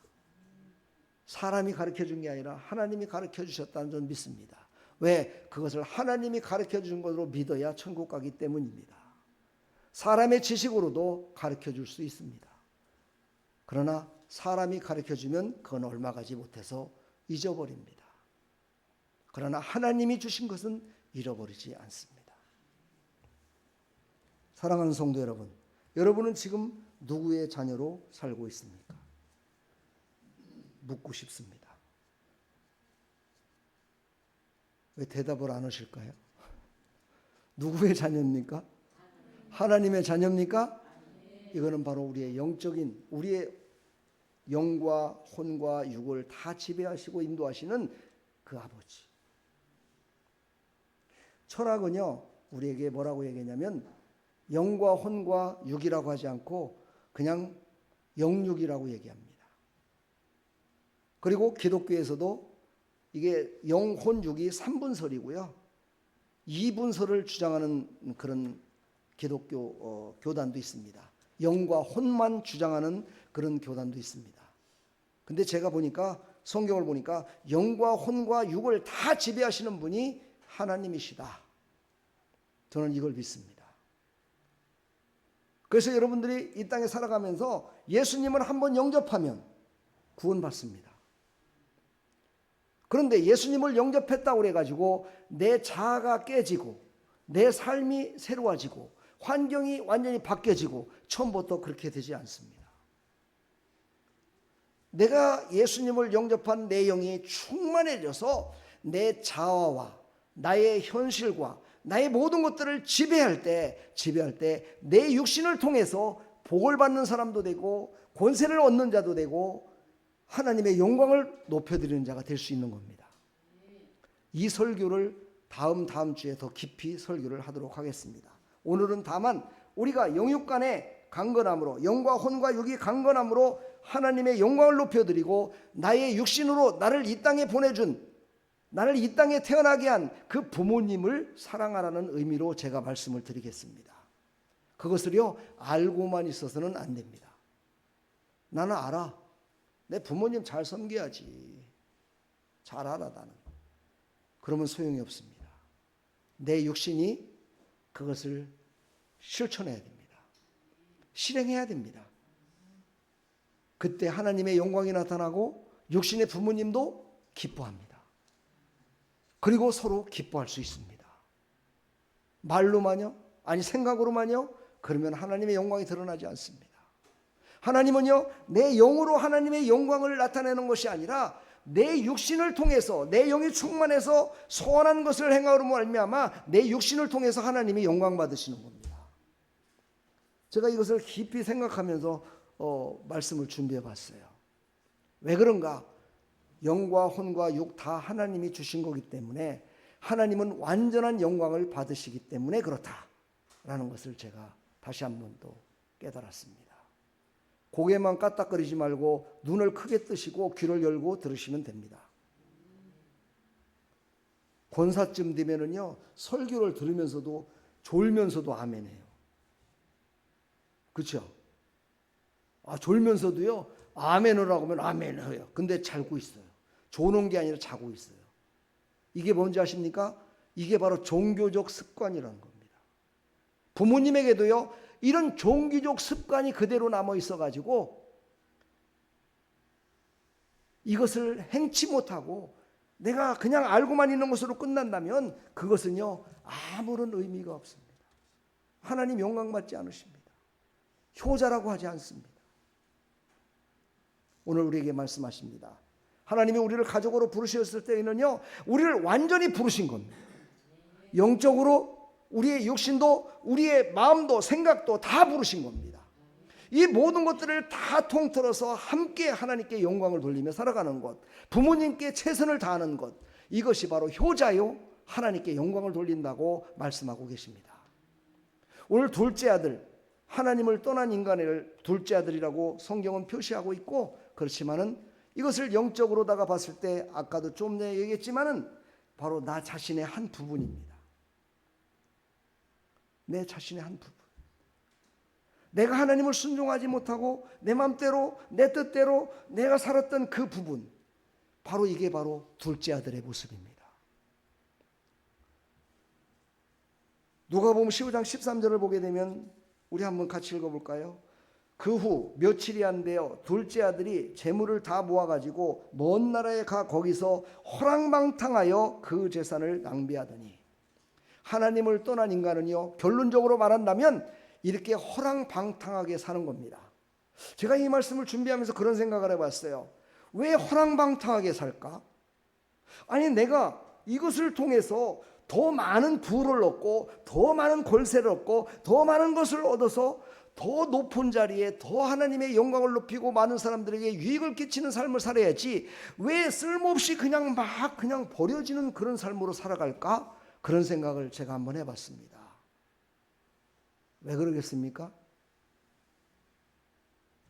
사람이 가르쳐 준 게 아니라 하나님이 가르쳐 주셨다는 저는 믿습니다. 왜? 그것을 하나님이 가르쳐 준 것으로 믿어야 천국 가기 때문입니다. 사람의 지식으로도 가르쳐 줄 수 있습니다. 그러나 사람이 가르쳐 주면 그건 얼마 가지 못해서 잊어버립니다. 그러나 하나님이 주신 것은 잃어버리지 않습니다. 사랑하는 성도 여러분, 여러분은 지금 누구의 자녀로 살고 있습니까? 묻고 싶습니다. 왜 대답을 안 하실까요? 누구의 자녀입니까? 하나님의 자녀입니까? 이거는 바로 우리의 영적인, 우리의 영과 혼과 육을 다 지배하시고 인도하시는 그 아버지. 철학은요, 우리에게 뭐라고 얘기하냐면 영과 혼과 육이라고 하지 않고 그냥 영육이라고 얘기합니다. 그리고 기독교에서도 이게 영, 혼, 육이 3분설이고요. 2분설을 주장하는 그런 기독교 교단도 있습니다. 영과 혼만 주장하는 그런 교단도 있습니다. 근데 제가 보니까, 성경을 보니까 영과 혼과 육을 다 지배하시는 분이 하나님이시다. 저는 이걸 믿습니다. 그래서 여러분들이 이 땅에 살아가면서 예수님을 한번 영접하면 구원받습니다. 그런데 예수님을 영접했다고 그래가지고 내 자아가 깨지고 내 삶이 새로워지고 환경이 완전히 바뀌어지고 처음부터 그렇게 되지 않습니다. 내가 예수님을 영접한 내 영이 충만해져서 내 자아와 나의 현실과 나의 모든 것들을 지배할 때 내 육신을 통해서 복을 받는 사람도 되고 권세를 얻는 자도 되고 하나님의 영광을 높여드리는 자가 될 수 있는 겁니다. 이 설교를 다음 주에 더 깊이 설교를 하도록 하겠습니다. 오늘은 다만 우리가 영육 간의 강건함으로, 영과 혼과 육이 강건함으로 하나님의 영광을 높여드리고 나의 육신으로 나를 이 땅에 보내준, 나를 이 땅에 태어나게 한 그 부모님을 사랑하라는 의미로 제가 말씀을 드리겠습니다. 그것을요, 알고만 있어서는 안 됩니다. 나는 알아. 내 부모님 잘 섬겨야지. 잘 알아 나는. 그러면 소용이 없습니다. 내 육신이 그것을 실천해야 됩니다. 실행해야 됩니다. 그때 하나님의 영광이 나타나고 육신의 부모님도 기뻐합니다. 그리고 서로 기뻐할 수 있습니다. 말로만요? 아니 생각으로만요? 그러면 하나님의 영광이 드러나지 않습니다. 하나님은요, 내 영으로 하나님의 영광을 나타내는 것이 아니라 내 육신을 통해서, 내 영이 충만해서 소원한 것을 행함으로 말미암아 내 육신을 통해서 하나님이 영광 받으시는 겁니다. 제가 이것을 깊이 생각하면서 말씀을 준비해 봤어요. 왜 그런가? 영과 혼과 육 다 하나님이 주신 거기 때문에 하나님은 완전한 영광을 받으시기 때문에 그렇다라는 것을 제가 다시 한 번 더 깨달았습니다. 고개만 까딱거리지 말고 눈을 크게 뜨시고 귀를 열고 들으시면 됩니다. 권사쯤 되면은요, 설교를 들으면서도 졸면서도 아멘해요. 그렇죠? 졸면서도요, 아멘을 하고 하면 아멘을 해요. 근데 자고 있어요. 조는 게 아니라 자고 있어요. 이게 뭔지 아십니까? 이게 바로 종교적 습관이라는 겁니다. 부모님에게도요, 이런 종교적 습관이 그대로 남아 있어가지고 이것을 행치 못하고 내가 그냥 알고만 있는 것으로 끝난다면 그것은요, 아무런 의미가 없습니다. 하나님 영광 받지 않으십니다. 효자라고 하지 않습니다. 오늘 우리에게 말씀하십니다. 하나님이 우리를 가족으로 부르셨을 때에는요, 우리를 완전히 부르신 겁니다. 영적으로 우리의 육신도 우리의 마음도 생각도 다 부르신 겁니다. 이 모든 것들을 다 통틀어서 함께 하나님께 영광을 돌리며 살아가는 것, 부모님께 최선을 다하는 것, 이것이 바로 효자요 하나님께 영광을 돌린다고 말씀하고 계십니다. 오늘 둘째 아들, 하나님을 떠난 인간을 둘째 아들이라고 성경은 표시하고 있고, 그렇지만은 이것을 영적으로다가 봤을 때 아까도 좀 전에 얘기했지만은 바로 나 자신의 한 부분입니다. 내 자신의 한 부분. 내가 하나님을 순종하지 못하고 내 맘대로 내 뜻대로 내가 살았던 그 부분, 바로 이게 바로 둘째 아들의 모습입니다. 누가복음 15장 13절을 보게 되면 우리 한번 같이 읽어볼까요? 그 후 며칠이 안 되어 둘째 아들이 재물을 다 모아가지고 먼 나라에 가 거기서 허랑방탕하여 그 재산을 낭비하더니, 하나님을 떠난 인간은요, 결론적으로 말한다면 이렇게 허랑방탕하게 사는 겁니다. 제가 이 말씀을 준비하면서 그런 생각을 해봤어요. 왜 허랑방탕하게 살까? 아니, 내가 이것을 통해서 더 많은 부를 얻고 더 많은 권세를 얻고 더 많은 것을 얻어서 더 높은 자리에 더 하나님의 영광을 높이고 많은 사람들에게 유익을 끼치는 삶을 살아야지, 왜 쓸모없이 그냥 버려지는 그런 삶으로 살아갈까? 그런 생각을 제가 한번 해봤습니다. 왜 그러겠습니까?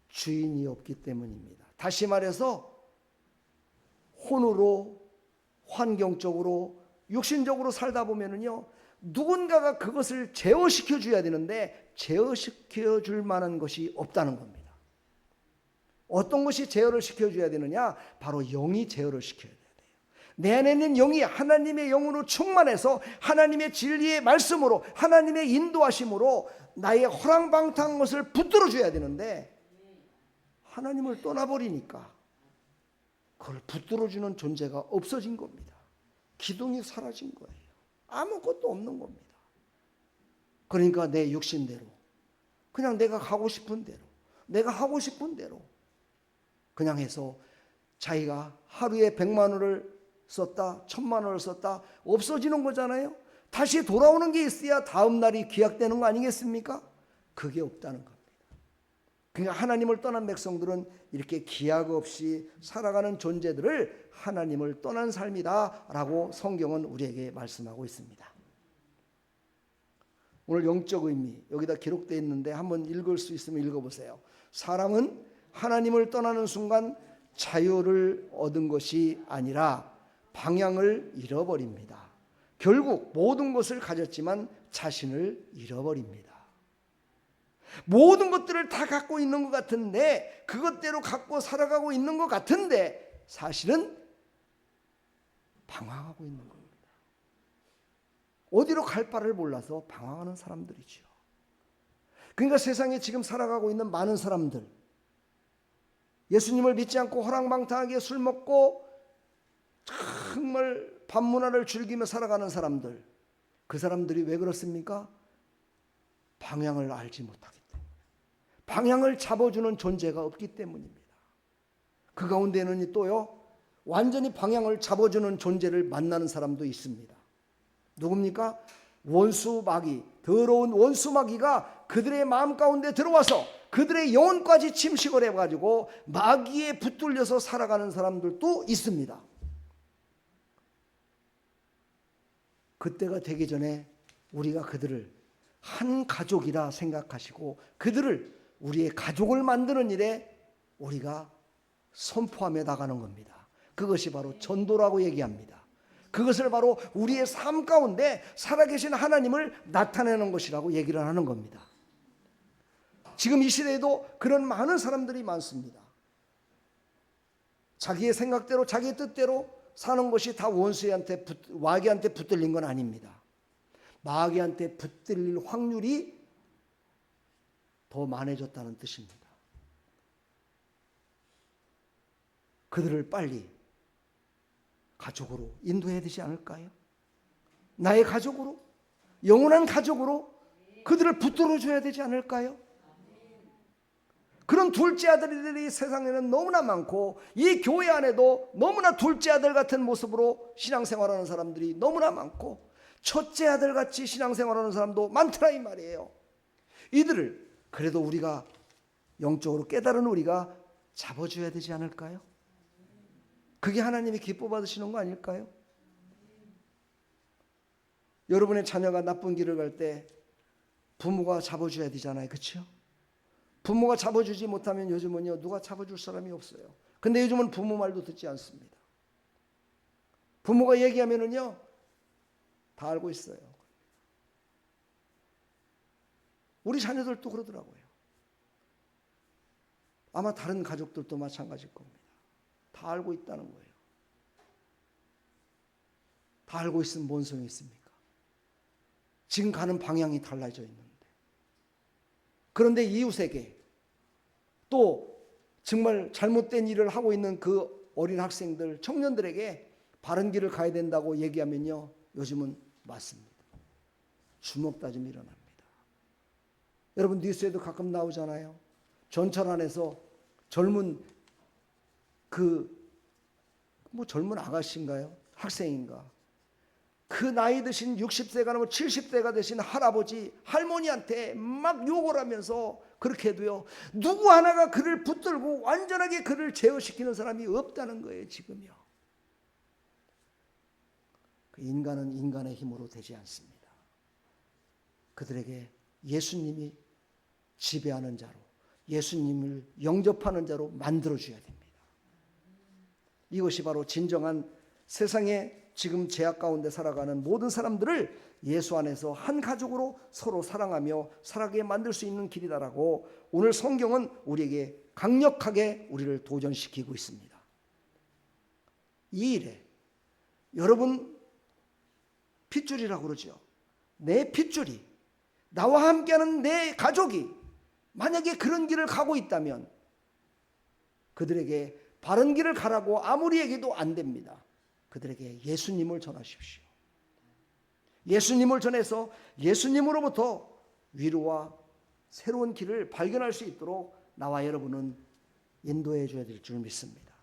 주인이 없기 때문입니다. 다시 말해서 혼으로, 환경적으로, 육신적으로 살다 보면은요, 누군가가 그것을 제어시켜 줘야 되는데 제어시켜 줄 만한 것이 없다는 겁니다. 어떤 것이 제어를 시켜 줘야 되느냐? 바로 영이 제어를 시켜야 돼요. 내 안에 있는 영이 하나님의 영으로 충만해서 하나님의 진리의 말씀으로, 하나님의 인도하심으로 나의 허랑방탕한 것을 붙들어 줘야 되는데, 하나님을 떠나버리니까 그걸 붙들어 주는 존재가 없어진 겁니다. 기둥이 사라진 거예요. 아무것도 없는 겁니다. 그러니까 내 육신대로, 그냥 내가 가고 싶은 대로, 내가 하고 싶은 대로 그냥 해서 자기가 하루에 100만 원을 썼다, 1000만 원을 썼다, 없어지는 거잖아요. 다시 돌아오는 게 있어야 다음 날이 기약되는 거 아니겠습니까? 그게 없다는 겁니다. 그러니까 하나님을 떠난 백성들은 이렇게 기약 없이 살아가는 존재들을 하나님을 떠난 삶이다라고 성경은 우리에게 말씀하고 있습니다. 오늘 영적 의미 여기다 기록되어 있는데 한번 읽을 수 있으면 읽어보세요. 사람은 하나님을 떠나는 순간 자유를 얻은 것이 아니라 방향을 잃어버립니다. 결국 모든 것을 가졌지만 자신을 잃어버립니다. 모든 것들을 다 갖고 있는 것 같은데, 그것대로 갖고 살아가고 있는 것 같은데 사실은 방황하고 있는 겁니다. 어디로 갈 바를 몰라서 방황하는 사람들이죠. 그러니까 세상에 지금 살아가고 있는 많은 사람들, 예수님을 믿지 않고 허랑방탕하게 술 먹고 정말 밤문화를 즐기며 살아가는 사람들, 그 사람들이 왜 그렇습니까? 방향을 알지 못하기 때문에, 방향을 잡아주는 존재가 없기 때문입니다. 그 가운데는 또요, 완전히 방향을 잡아주는 존재를 만나는 사람도 있습니다. 누굽니까? 원수 마귀, 더러운 원수 마귀가 그들의 마음 가운데 들어와서 그들의 영혼까지 침식을 해가지고 마귀에 붙들려서 살아가는 사람들도 있습니다. 그때가 되기 전에 우리가 그들을 한 가족이라 생각하시고 그들을 우리의 가족을 만드는 일에 우리가 선포하며 나가는 겁니다. 그것이 바로 전도라고 얘기합니다. 그것을 바로 우리의 삶 가운데 살아계신 하나님을 나타내는 것이라고 얘기를 하는 겁니다. 지금 이 시대에도 그런 많은 사람들이 많습니다. 자기의 생각대로 자기의 뜻대로 사는 것이 다 원수한테 마귀한테 붙들린 건 아닙니다. 마귀한테 붙들릴 확률이 더 많아졌다는 뜻입니다. 그들을 빨리 가족으로 인도해야 되지 않을까요? 나의 가족으로, 영원한 가족으로 그들을 붙들어줘야 되지 않을까요? 그런 둘째 아들들이 세상에는 너무나 많고, 이 교회 안에도 너무나 둘째 아들 같은 모습으로 신앙생활하는 사람들이 너무나 많고, 첫째 아들같이 신앙생활하는 사람도 많더라 이 말이에요. 이들을 그래도 우리가 영적으로 깨달은 우리가 잡아줘야 되지 않을까요? 그게 하나님이 기뻐 받으시는 거 아닐까요? 여러분의 자녀가 나쁜 길을 갈 때 부모가 잡아줘야 되잖아요. 그렇죠? 부모가 잡아주지 못하면 요즘은요, 누가 잡아줄 사람이 없어요. 근데 요즘은 부모 말도 듣지 않습니다. 부모가 얘기하면은요, 다 알고 있어요. 우리 자녀들도 그러더라고요. 아마 다른 가족들도 마찬가지일 겁니다. 다 알고 있다는 거예요. 다 알고 있으면 뭔 소용이 있습니까? 지금 가는 방향이 달라져 있는데. 그런데 이웃에게, 또 정말 잘못된 일을 하고 있는 그 어린 학생들, 청년들에게 바른 길을 가야 된다고 얘기하면요, 요즘은 맞습니다. 주먹 다짐이 일어납니다. 여러분 뉴스에도 가끔 나오잖아요. 전철 안에서 젊은 젊은 아가씨인가요? 학생인가? 그 나이 드신 60세가 넘어 70세가 되신 할아버지, 할머니한테 막 욕을 하면서 그렇게 해도요, 누구 하나가 그를 붙들고 완전하게 그를 제어시키는 사람이 없다는 거예요, 지금요. 그 인간은 인간의 힘으로 되지 않습니다. 그들에게 예수님이 지배하는 자로, 예수님을 영접하는 자로 만들어줘야 됩니다. 이것이 바로 진정한 세상에 지금 죄악 가운데 살아가는 모든 사람들을 예수 안에서 한 가족으로 서로 사랑하며 살아가게 만들 수 있는 길이다라고 오늘 성경은 우리에게 강력하게 우리를 도전시키고 있습니다. 이 일에 여러분 핏줄이라고 그러죠. 내 핏줄이, 나와 함께하는 내 가족이 만약에 그런 길을 가고 있다면 그들에게 바른 길을 가라고 아무리 얘기도 안 됩니다. 그들에게 예수님을 전하십시오. 예수님을 전해서 예수님으로부터 위로와 새로운 길을 발견할 수 있도록 나와 여러분은 인도해 줘야 될 줄 믿습니다.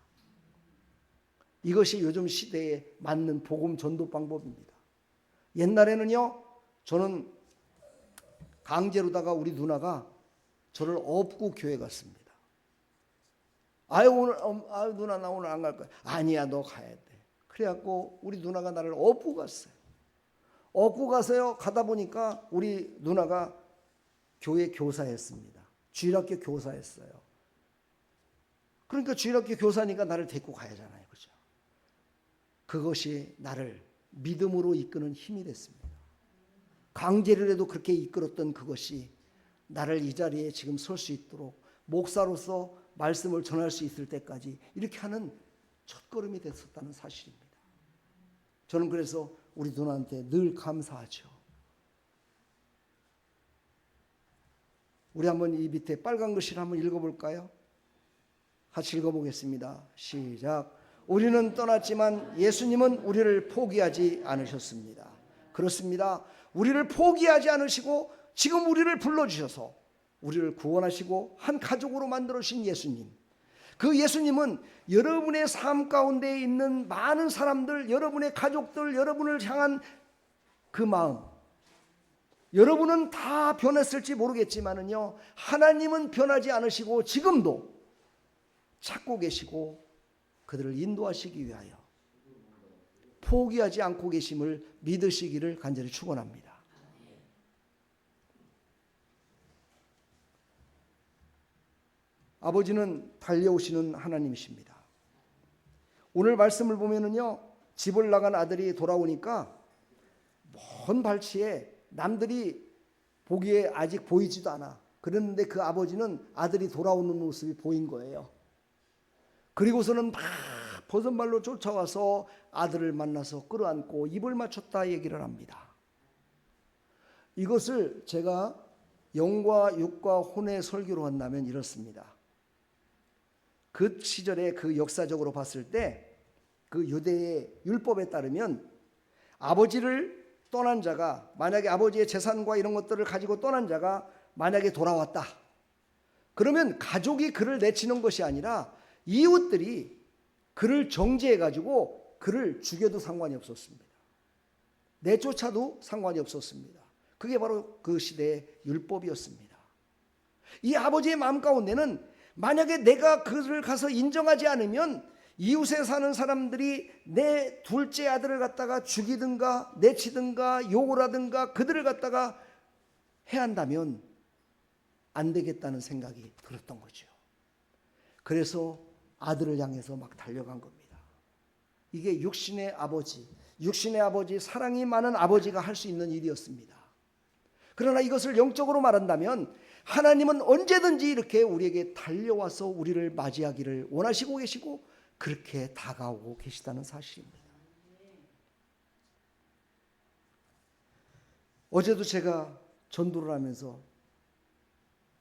이것이 요즘 시대에 맞는 복음 전도 방법입니다. 옛날에는요, 저는 강제로다가 우리 누나가 저를 업고 교회 갔습니다. 아유 누나 나 오늘 안 갈 거야. 아니야 너 가야 돼. 그래갖고 우리 누나가 나를 업고 갔어요. 업고 가서요, 가다 보니까 우리 누나가 교회 교사였습니다. 주일학교 교사였어요. 그러니까 주일학교 교사니까 나를 데리고 가야 하잖아요. 그죠? 그것이 나를 믿음으로 이끄는 힘이 됐습니다. 강제를 해도 그렇게 이끌었던 그것이 나를 이 자리에 지금 설 수 있도록 목사로서 말씀을 전할 수 있을 때까지 이렇게 하는 첫걸음이 됐었다는 사실입니다. 저는 그래서 우리 누나한테 늘 감사하죠. 우리 한번 이 밑에 빨간 글씨를 한번 읽어볼까요? 같이 읽어보겠습니다. 시작. 우리는 떠났지만 예수님은 우리를 포기하지 않으셨습니다. 그렇습니다. 우리를 포기하지 않으시고 지금 우리를 불러주셔서 우리를 구원하시고 한 가족으로 만들어주신 예수님. 그 예수님은 여러분의 삶 가운데 있는 많은 사람들, 여러분의 가족들, 여러분을 향한 그 마음, 여러분은 다 변했을지 모르겠지만은요, 하나님은 변하지 않으시고 지금도 찾고 계시고 그들을 인도하시기 위하여 포기하지 않고 계심을 믿으시기를 간절히 축원합니다. 아버지는 달려오시는 하나님이십니다. 오늘 말씀을 보면은요, 집을 나간 아들이 돌아오니까 먼 발치에 남들이 보기에 아직 보이지도 않아. 그랬는데 그 아버지는 아들이 돌아오는 모습이 보인 거예요. 그리고서는 막 버선발로 쫓아와서 아들을 만나서 끌어안고 입을 맞췄다 얘기를 합니다. 이것을 제가 영과 육과 혼의 설교로 한다면 이렇습니다. 그 시절에 그 역사적으로 봤을 때 그 유대의 율법에 따르면 아버지를 떠난 자가, 만약에 아버지의 재산과 이런 것들을 가지고 떠난 자가 만약에 돌아왔다, 그러면 가족이 그를 내치는 것이 아니라 이웃들이 그를 정죄해 가지고 그를 죽여도 상관이 없었습니다. 내쫓아도 상관이 없었습니다. 그게 바로 그 시대의 율법이었습니다. 이 아버지의 마음 가운데는 만약에 내가 그를 가서 인정하지 않으면 이웃에 사는 사람들이 내 둘째 아들을 갖다가 죽이든가 내치든가 욕을 하든가 그들을 갖다가 해한다면 안 되겠다는 생각이 들었던 거죠. 그래서 아들을 향해서 막 달려간 겁니다. 이게 육신의 아버지, 사랑이 많은 아버지가 할 수 있는 일이었습니다. 그러나 이것을 영적으로 말한다면 하나님은 언제든지 이렇게 우리에게 달려와서 우리를 맞이하기를 원하시고 계시고 그렇게 다가오고 계시다는 사실입니다. 어제도 제가 전도를 하면서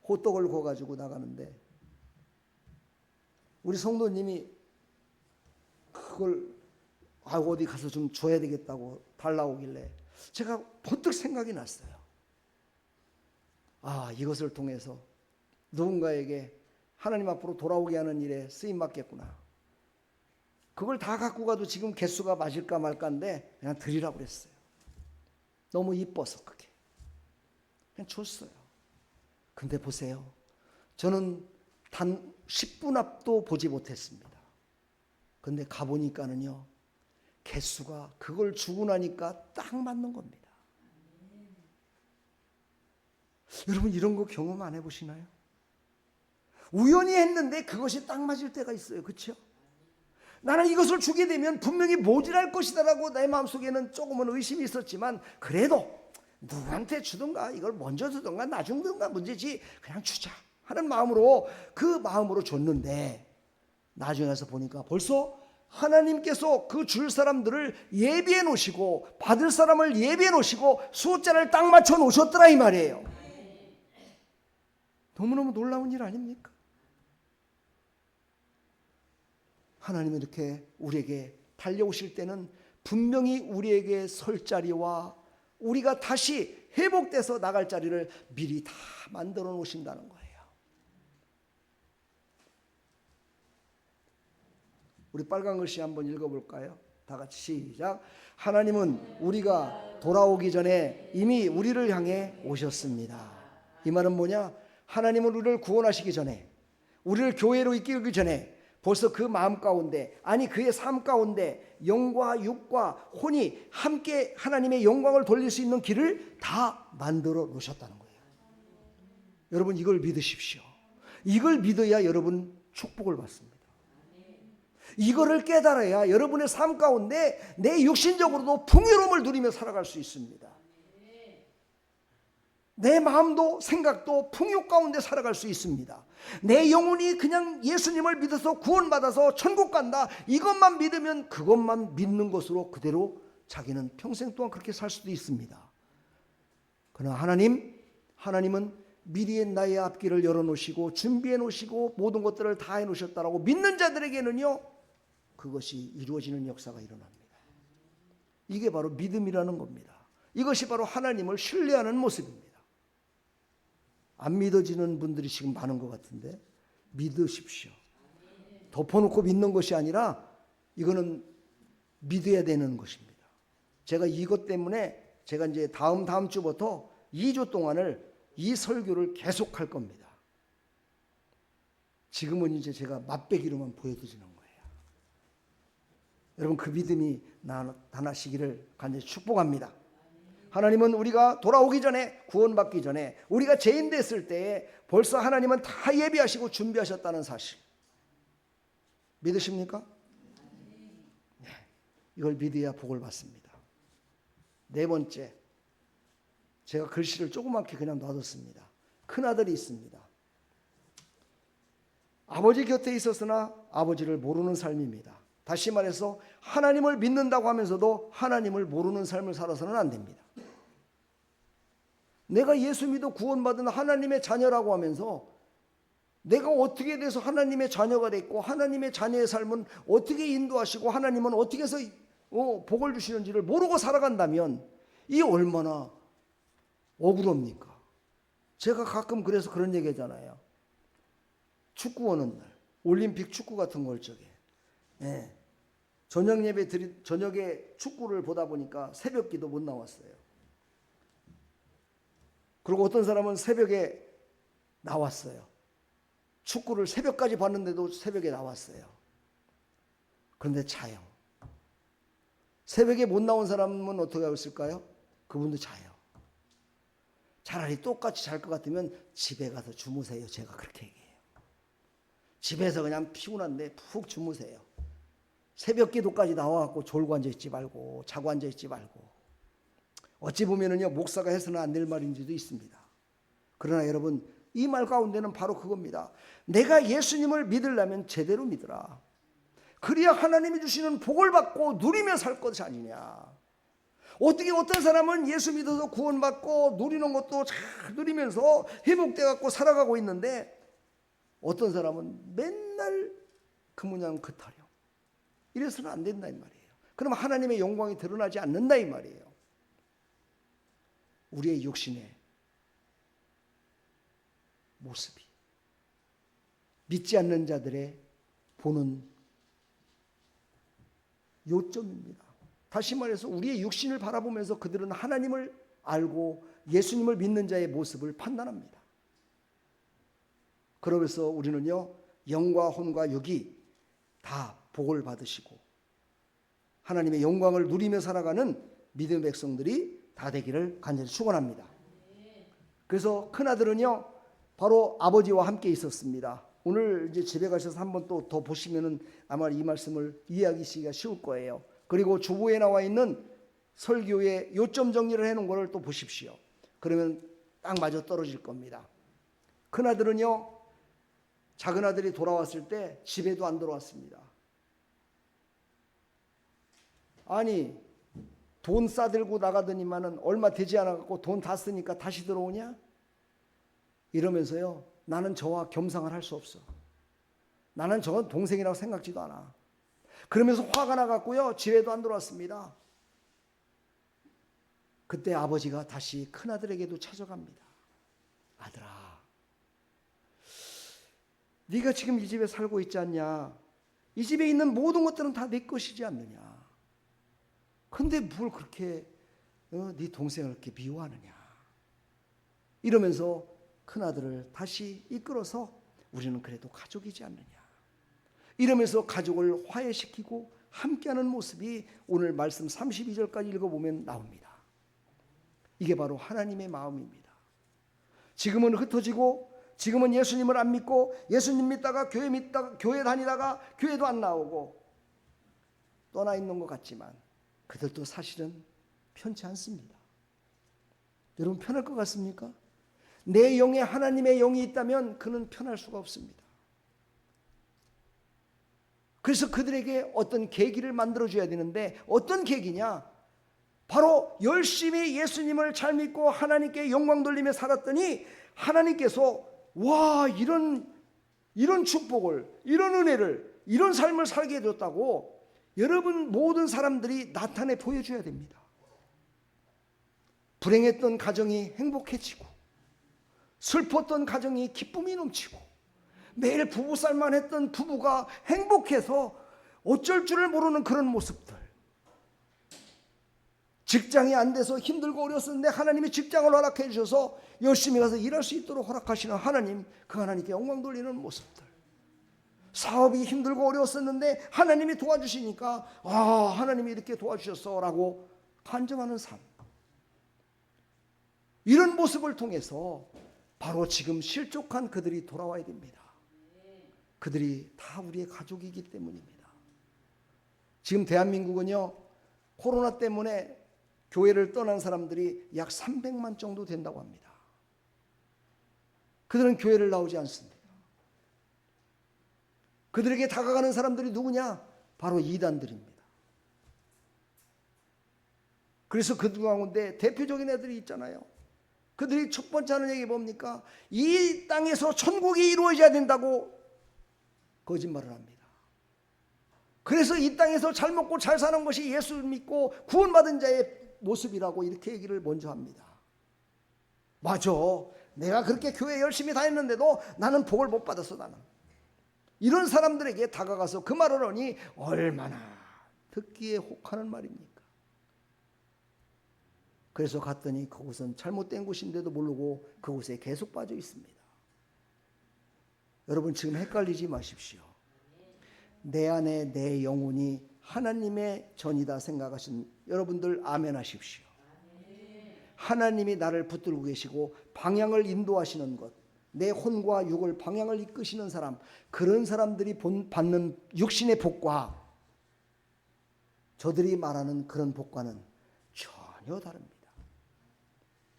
호떡을 구워가지고 나가는데 우리 성도님이 그걸 어디 가서 좀 줘야 되겠다고 달라오길래 제가 번뜩 생각이 났어요. 이것을 통해서 누군가에게 하나님 앞으로 돌아오게 하는 일에 쓰임 받겠구나. 그걸 다 갖고 가도 지금 개수가 맞을까 말까인데 그냥 드리라고 그랬어요. 너무 이뻐서 그게. 그냥 줬어요. 근데 보세요. 저는 단 10분 앞도 보지 못했습니다. 근데 가보니까는요, 개수가 그걸 주고 나니까 딱 맞는 겁니다. 여러분 이런 거 경험 안 해보시나요? 우연히 했는데 그것이 딱 맞을 때가 있어요. 그렇죠? 나는 이것을 주게 되면 분명히 모자랄 것이다라고 내 마음속에는 조금은 의심이 있었지만 그래도 누구한테 주든가 이걸 먼저 주든가 나중 주든가 문제지 그냥 주자 하는 마음으로 그 마음으로 줬는데 나중에 가서 보니까 벌써 하나님께서 그 줄 사람들을 예비해 놓으시고 받을 사람을 예비해 놓으시고 숫자를 딱 맞춰 놓으셨더라 이 말이에요. 너무너무 놀라운 일 아닙니까? 하나님은 이렇게 우리에게 달려오실 때는 분명히 우리에게 설 자리와 우리가 다시 회복돼서 나갈 자리를 미리 다 만들어 놓으신다는 거예요. 우리 빨간 글씨 한번 읽어볼까요? 다 같이 시작. 하나님은 우리가 돌아오기 전에 이미 우리를 향해 오셨습니다. 이 말은 뭐냐? 하나님은 우리를 구원하시기 전에, 우리를 교회로 이끌기 전에 벌써 그 마음 가운데, 아니 그의 삶 가운데 영과 육과 혼이 함께 하나님의 영광을 돌릴 수 있는 길을 다 만들어 놓으셨다는 거예요. 여러분 이걸 믿으십시오. 이걸 믿어야 여러분 축복을 받습니다. 이거를 깨달아야 여러분의 삶 가운데 내 육신적으로도 풍요로움을 누리며 살아갈 수 있습니다. 내 마음도 생각도 풍요 가운데 살아갈 수 있습니다. 내 영혼이 그냥 예수님을 믿어서 구원받아서 천국 간다, 이것만 믿으면 그것만 믿는 것으로 그대로 자기는 평생 동안 그렇게 살 수도 있습니다. 그러나 하나님은 미리의 나의 앞길을 열어놓으시고 준비해 놓으시고 모든 것들을 다 해놓으셨다라고 믿는 자들에게는요, 그것이 이루어지는 역사가 일어납니다. 이게 바로 믿음이라는 겁니다. 이것이 바로 하나님을 신뢰하는 모습입니다. 안 믿어지는 분들이 지금 많은 것 같은데 믿으십시오. 덮어놓고 믿는 것이 아니라 이거는 믿어야 되는 것입니다. 제가 이것 때문에 제가 이제 다음 주부터 2주 동안을 이 설교를 계속할 겁니다. 지금은 이제 제가 맛배기로만 보여드리는 거예요. 여러분, 그 믿음이 나타나시기를 간절히 축복합니다. 하나님은 우리가 돌아오기 전에, 구원받기 전에, 우리가 죄인 됐을 때에 벌써 하나님은 다 예비하시고 준비하셨다는 사실 믿으십니까? 네, 이걸 믿어야 복을 받습니다. 네 번째, 제가 글씨를 조그맣게 그냥 놔뒀습니다. 큰아들이 있습니다. 아버지 곁에 있었으나 아버지를 모르는 삶입니다. 다시 말해서 하나님을 믿는다고 하면서도 하나님을 모르는 삶을 살아서는 안 됩니다. 내가 예수 믿어 구원받은 하나님의 자녀라고 하면서 내가 어떻게 돼서 하나님의 자녀가 됐고 하나님의 자녀의 삶은 어떻게 인도하시고 하나님은 어떻게 해서 복을 주시는지를 모르고 살아간다면 이 얼마나 억울합니까? 제가 가끔 그래서 그런 얘기 하잖아요. 축구 오는 날, 올림픽 축구 같은 걸 적에 저녁 예배 저녁에 축구를 보다 보니까 새벽 기도 못 나왔어요. 그리고 어떤 사람은 새벽에 나왔어요. 축구를 새벽까지 봤는데도 새벽에 나왔어요. 그런데 자요. 새벽에 못 나온 사람은 어떻게 하고 있을까요? 그분도 자요. 차라리 똑같이 잘 것 같으면 집에 가서 주무세요. 제가 그렇게 얘기해요. 집에서 그냥 피곤한데 푹 주무세요. 새벽 기도까지 나와갖고 졸고 앉아있지 말고 자고 앉아있지 말고. 어찌 보면은요, 목사가 해서는 안 될 말인지도 있습니다. 그러나 여러분, 이 말 가운데는 바로 그겁니다. 내가 예수님을 믿으려면 제대로 믿으라. 그래야 하나님이 주시는 복을 받고 누리며 살 것이 아니냐. 어떻게 어떤 사람은 예수 믿어서 구원받고 누리는 것도 잘 누리면서 회복돼 갖고 살아가고 있는데 어떤 사람은 맨날 그 모양 그 타령. 이래서는 안 된다 이 말이에요. 그럼 하나님의 영광이 드러나지 않는다 이 말이에요. 우리의 육신의 모습이 믿지 않는 자들의 보는 요점입니다. 다시 말해서 우리의 육신을 바라보면서 그들은 하나님을 알고 예수님을 믿는 자의 모습을 판단합니다. 그러면서 우리는요, 영과 혼과 육이 다 복을 받으시고 하나님의 영광을 누리며 살아가는 믿음의 백성들이 다 되기를 간절히 축원합니다. 그래서 큰아들은요, 바로 아버지와 함께 있었습니다. 오늘 이제 집에 가셔서 한번 또 더 보시면은 아마 이 말씀을 이해하기가 쉬울 거예요. 그리고 주보에 나와 있는 설교의 요점 정리를 해놓은 거를 또 보십시오. 그러면 딱 맞아 떨어질 겁니다. 큰아들은요, 작은 아들이 돌아왔을 때 집에도 안 들어왔습니다. 아니, 돈 싸들고 나가더니만은 얼마 되지 않아갖고 돈 다 쓰니까 다시 들어오냐? 이러면서요, 나는 저와 겸상을 할 수 없어. 나는 저건 동생이라고 생각지도 않아. 그러면서 화가 나갖고요, 집에도 안 들어왔습니다. 그때 아버지가 다시 큰아들에게도 찾아갑니다. 아들아, 네가 지금 이 집에 살고 있지 않냐? 이 집에 있는 모든 것들은 다 내 것이지 않느냐? 근데 뭘 그렇게 네 동생을 이렇게 미워하느냐? 이러면서 큰아들을 다시 이끌어서 우리는 그래도 가족이지 않느냐? 이러면서 가족을 화해시키고 함께하는 모습이 오늘 말씀 32절까지 읽어보면 나옵니다. 이게 바로 하나님의 마음입니다. 지금은 흩어지고 지금은 예수님을 안 믿고 예수님 믿다가 교회 다니다가 교회도 안 나오고 떠나 있는 것 같지만 그들도 사실은 편치 않습니다. 여러분, 편할 것 같습니까? 내 영에 하나님의 영이 있다면 그는 편할 수가 없습니다. 그래서 그들에게 어떤 계기를 만들어줘야 되는데 어떤 계기냐? 바로 열심히 예수님을 잘 믿고 하나님께 영광 돌리며 살았더니 하나님께서 와 이런 축복을, 이런 은혜를, 이런 삶을 살게 해줬다고 여러분 모든 사람들이 나타내 보여줘야 됩니다. 불행했던 가정이 행복해지고 슬펐던 가정이 기쁨이 넘치고 매일 부부살만 했던 부부가 행복해서 어쩔 줄을 모르는 그런 모습들, 직장이 안 돼서 힘들고 어려웠는데 하나님이 직장을 허락해 주셔서 열심히 가서 일할 수 있도록 허락하시는 하나님, 그 하나님께 영광 돌리는 모습들, 사업이 힘들고 어려웠었는데 하나님이 도와주시니까 하나님이 이렇게 도와주셨어 라고 간증하는 삶, 이런 모습을 통해서 바로 지금 실족한 그들이 돌아와야 됩니다. 그들이 다 우리의 가족이기 때문입니다. 지금 대한민국은요, 코로나 때문에 교회를 떠난 사람들이 약 300만 정도 된다고 합니다. 그들은 교회를 나오지 않습니다. 그들에게 다가가는 사람들이 누구냐? 바로 이단들입니다. 그래서 그 가운데 대표적인 애들이 있잖아요. 그들이 첫 번째 하는 얘기 뭡니까? 이 땅에서 천국이 이루어져야 된다고 거짓말을 합니다. 그래서 이 땅에서 잘 먹고 잘 사는 것이 예수 믿고 구원받은 자의 모습이라고 이렇게 얘기를 먼저 합니다. 맞아, 내가 그렇게 교회 열심히 다녔는데도 나는 복을 못 받았어. 나는 이런 사람들에게 다가가서 그 말을 하니 얼마나 듣기에 혹하는 말입니까? 그래서 갔더니 그곳은 잘못된 곳인데도 모르고 그곳에 계속 빠져 있습니다. 여러분 지금 헷갈리지 마십시오. 내 안에 내 영혼이 하나님의 전이다 생각하신 여러분들 아멘 하십시오. 하나님이 나를 붙들고 계시고 방향을 인도하시는 것, 내 혼과 육을 방향을 이끄시는 사람, 그런 사람들이 받는 육신의 복과 저들이 말하는 그런 복과는 전혀 다릅니다.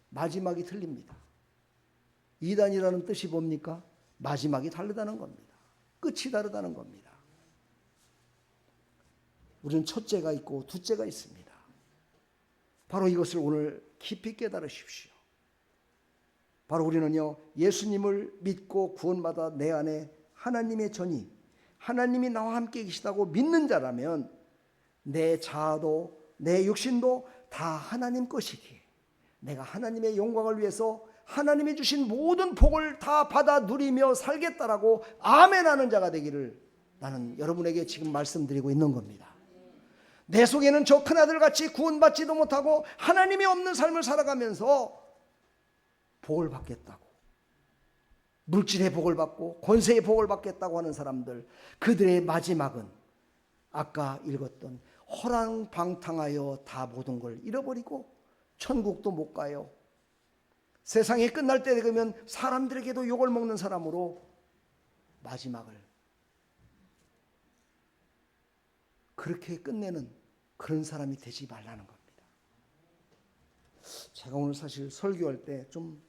마지막이 틀립니다. 이단이라는 뜻이 뭡니까? 마지막이 다르다는 겁니다. 끝이 다르다는 겁니다. 우리는 첫째가 있고 둘째가 있습니다. 바로 이것을 오늘 깊이 깨달으십시오. 바로 우리는요, 예수님을 믿고 구원받아 내 안에 하나님의 전이, 하나님이 나와 함께 계시다고 믿는 자라면 내 자아도 내 육신도 다 하나님 것이기에 내가 하나님의 영광을 위해서 하나님이 주신 모든 복을 다 받아 누리며 살겠다라고 아멘하는 자가 되기를 나는 여러분에게 지금 말씀드리고 있는 겁니다. 내 속에는 저 큰아들같이 구원받지도 못하고 하나님이 없는 삶을 살아가면서 복을 받겠다고, 물질의 복을 받고 권세의 복을 받겠다고 하는 사람들, 그들의 마지막은 아까 읽었던 허랑방탕하여 다 모든 걸 잃어버리고 천국도 못 가요. 세상이 끝날 때 되면 사람들에게도 욕을 먹는 사람으로 마지막을 그렇게 끝내는 그런 사람이 되지 말라는 겁니다. 제가 오늘 사실 설교할 때 좀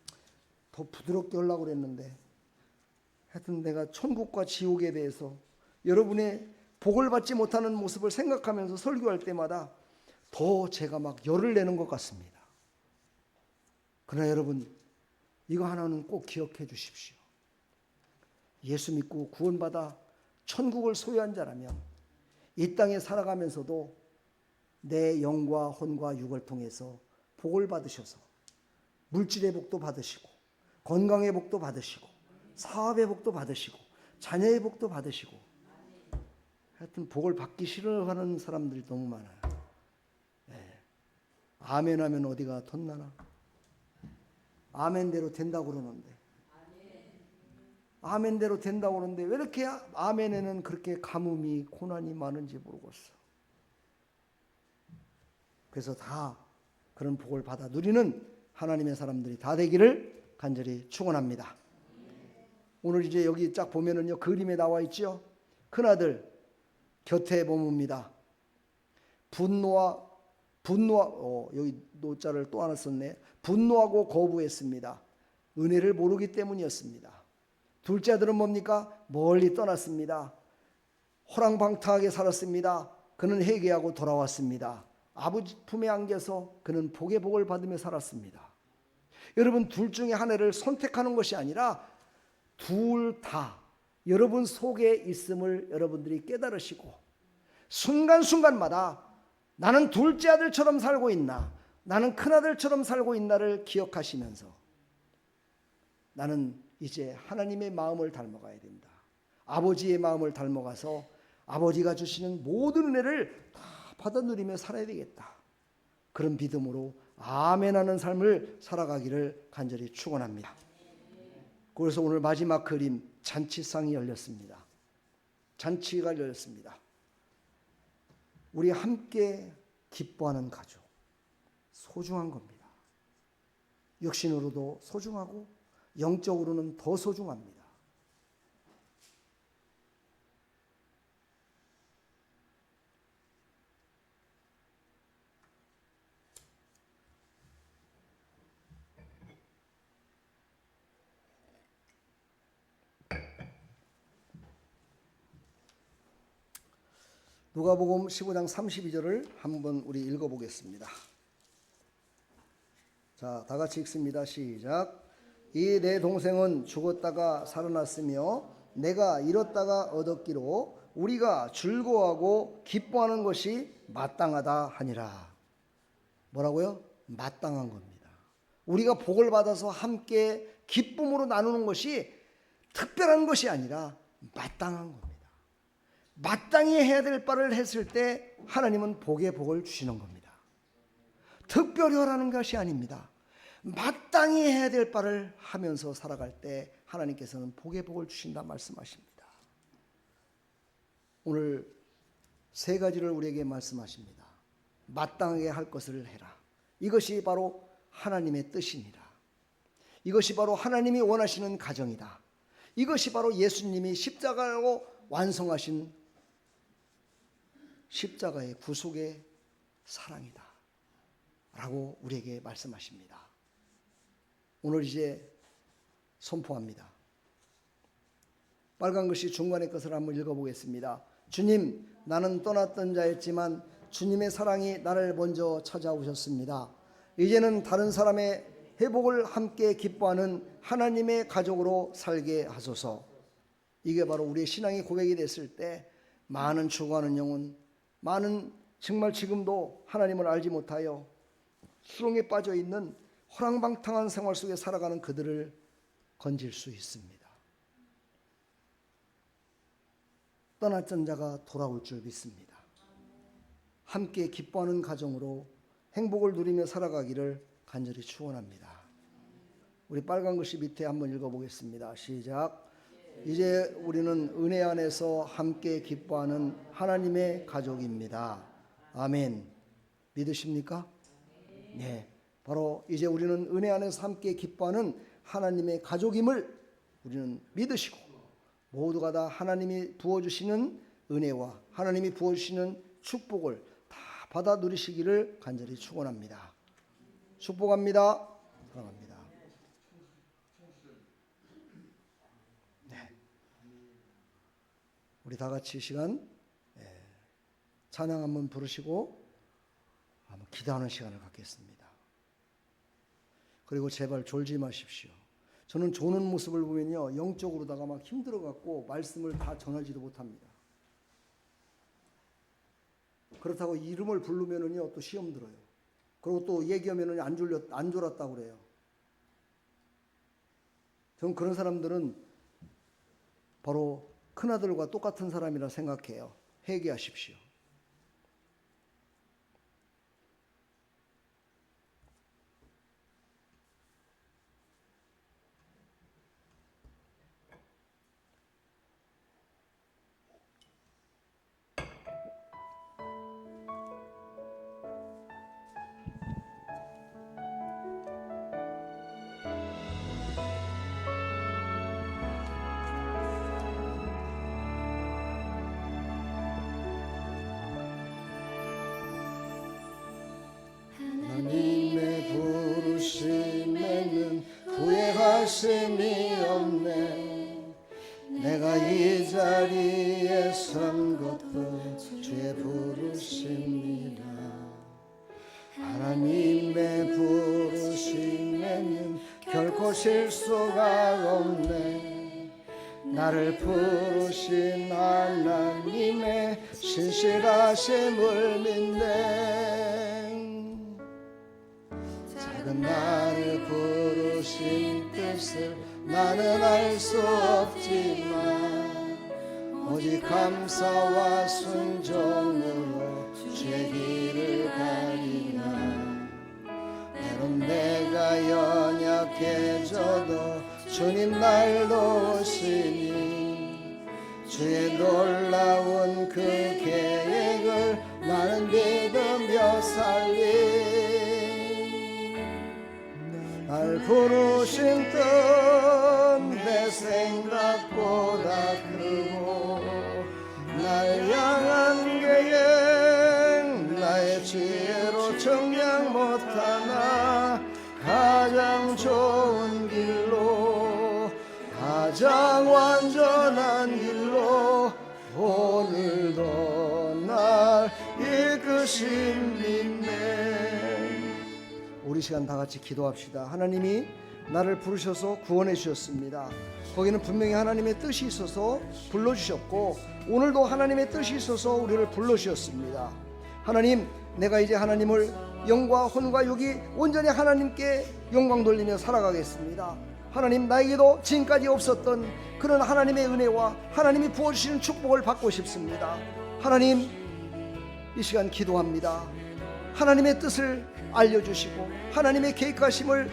더 부드럽게 하려고 그랬는데 하여튼 내가 천국과 지옥에 대해서 여러분의 복을 받지 못하는 모습을 생각하면서 설교할 때마다 더 제가 막 열을 내는 것 같습니다. 그러나 여러분 이거 하나는 꼭 기억해 주십시오. 예수 믿고 구원받아 천국을 소유한 자라면 이 땅에 살아가면서도 내 영과 혼과 육을 통해서 복을 받으셔서 물질의 복도 받으시고 건강의 복도 받으시고 사업의 복도 받으시고 자녀의 복도 받으시고 하여튼 복을 받기 싫어하는 사람들이 너무 많아요. 네. 아멘 하면 어디가 덧나나? 아멘대로 된다고 그러는데 아멘대로 된다고 그러는데 왜 이렇게 아멘에는 그렇게 가뭄이 고난이 많은지 모르겠어. 그래서 다 그런 복을 받아 누리는 하나님의 사람들이 다 되기를 간절히 축원합니다. 오늘 이제 여기 쫙 보면은요, 그림에 나와 있죠. 큰아들 곁에 보입니다. 여기 노자를 또 하나 썼네. 분노하고 거부했습니다. 은혜를 모르기 때문이었습니다. 둘째 아들은 뭡니까? 멀리 떠났습니다. 호랑방탕하게 살았습니다. 그는 회개하고 돌아왔습니다. 아버지 품에 안겨서 그는 복의 복을 받으며 살았습니다. 여러분, 둘 중에 하나를 선택하는 것이 아니라 둘 다 여러분 속에 있음을 여러분들이 깨달으시고 순간순간마다 나는 둘째 아들처럼 살고 있나, 나는 큰아들처럼 살고 있나를 기억하시면서 나는 이제 하나님의 마음을 닮아가야 된다. 아버지의 마음을 닮아가서 아버지가 주시는 모든 은혜를 다 받아 누리며 살아야 되겠다. 그런 믿음으로 아멘하는 삶을 살아가기를 간절히 축원합니다. 그래서 오늘 마지막 그림, 잔치상이 열렸습니다. 잔치가 열렸습니다. 우리 함께 기뻐하는 가족, 소중한 겁니다. 육신으로도 소중하고 영적으로는 더 소중합니다. 누가복음 15장 32절을 한번 우리 읽어보겠습니다. 자, 다 같이 읽습니다. 시작. 이 내 동생은 죽었다가 살아났으며 내가 잃었다가 얻었기로 우리가 즐거워하고 기뻐하는 것이 마땅하다 하니라. 뭐라고요? 마땅한 겁니다. 우리가 복을 받아서 함께 기쁨으로 나누는 것이 특별한 것이 아니라 마땅한 겁니다. 마땅히 해야 될 바를 했을 때 하나님은 복의 복을 주시는 겁니다. 특별히 하라는 것이 아닙니다. 마땅히 해야 될 바를 하면서 살아갈 때 하나님께서는 복의 복을 주신다 말씀하십니다. 오늘 세 가지를 우리에게 말씀하십니다. 마땅하게 할 것을 해라. 이것이 바로 하나님의 뜻이니라. 이것이 바로 하나님이 원하시는 가정이다. 이것이 바로 예수님이 십자가로 완성하신 십자가의 구속의 사랑이다 라고 우리에게 말씀하십니다. 오늘 이제 선포합니다. 빨간 글씨 중간의 것을 한번 읽어보겠습니다. 주님, 나는 떠났던 자였지만 주님의 사랑이 나를 먼저 찾아오셨습니다. 이제는 다른 사람의 회복을 함께 기뻐하는 하나님의 가족으로 살게 하소서. 이게 바로 우리의 신앙의 고백이 됐을 때 많은 죽어가는 영혼, 많은 정말 지금도 하나님을 알지 못하여 수렁에 빠져 있는 호랑방탕한 생활 속에 살아가는 그들을 건질 수 있습니다. 떠났던 자가 돌아올 줄 믿습니다. 함께 기뻐하는 가정으로 행복을 누리며 살아가기를 간절히 축원합니다. 우리 빨간 글씨 밑에 한번 읽어보겠습니다. 시작. 이제 우리는 은혜 안에서 함께 기뻐하는 하나님의 가족입니다. 아멘. 믿으십니까? 네. 바로 이제 우리는 은혜 안에서 함께 기뻐하는 하나님의 가족임을 우리는 믿으시고 모두가 다 하나님이 부어주시는 은혜와 하나님이 부어주시는 축복을 다 받아 누리시기를 간절히 축원합니다. 축복합니다. 사랑합니다. 우리 다 같이 이 시간 찬양 한번 부르시고 한번 기도하는 시간을 갖겠습니다. 그리고 제발 졸지 마십시오. 저는 조는 모습을 보면요 영적으로다가 막 힘들어 갖고 말씀을 다 전하지도 못합니다. 그렇다고 이름을 부르면은요 또 시험 들어요. 그리고 또 얘기하면은 안 졸았다고 그래요. 저는 그런 사람들은 바로 큰아들과 똑같은 사람이라 생각해요. 회개하십시오. 부르실 수가 없네. 나를 부르신 하나님의 신실하심을 믿네. 작은 나를 부르신 뜻을 나는 알 수 없지만 오직 감사와 순종으로 주의 길을 가리라. 때론 내가 연약해져도 주님 날 도우시니 주의 놀라운 그 계획을 나는 믿으며 살리. 날 부르신 뜻 내 생각보다 크고 날 향한 계획 나의 지혜로 정량 못하나 가장 좋은 길로 가장 완전한 길로 오늘도 날 이끄신 믿네. 우리 시간 다 같이 기도합시다. 하나님이 나를 부르셔서 구원해 주셨습니다. 거기는 분명히 하나님의 뜻이 있어서 불러주셨고 오늘도 하나님의 뜻이 있어서 우리를 불러주셨습니다. 하나님, 내가 이제 하나님을 영과 혼과 육이 온전히 하나님께 영광 돌리며 살아가겠습니다. 하나님, 나에게도 지금까지 없었던 그런 하나님의 은혜와 하나님이 부어주시는 축복을 받고 싶습니다. 하나님, 이 시간 기도합니다. 하나님의 뜻을 알려주시고 하나님의 계획하심을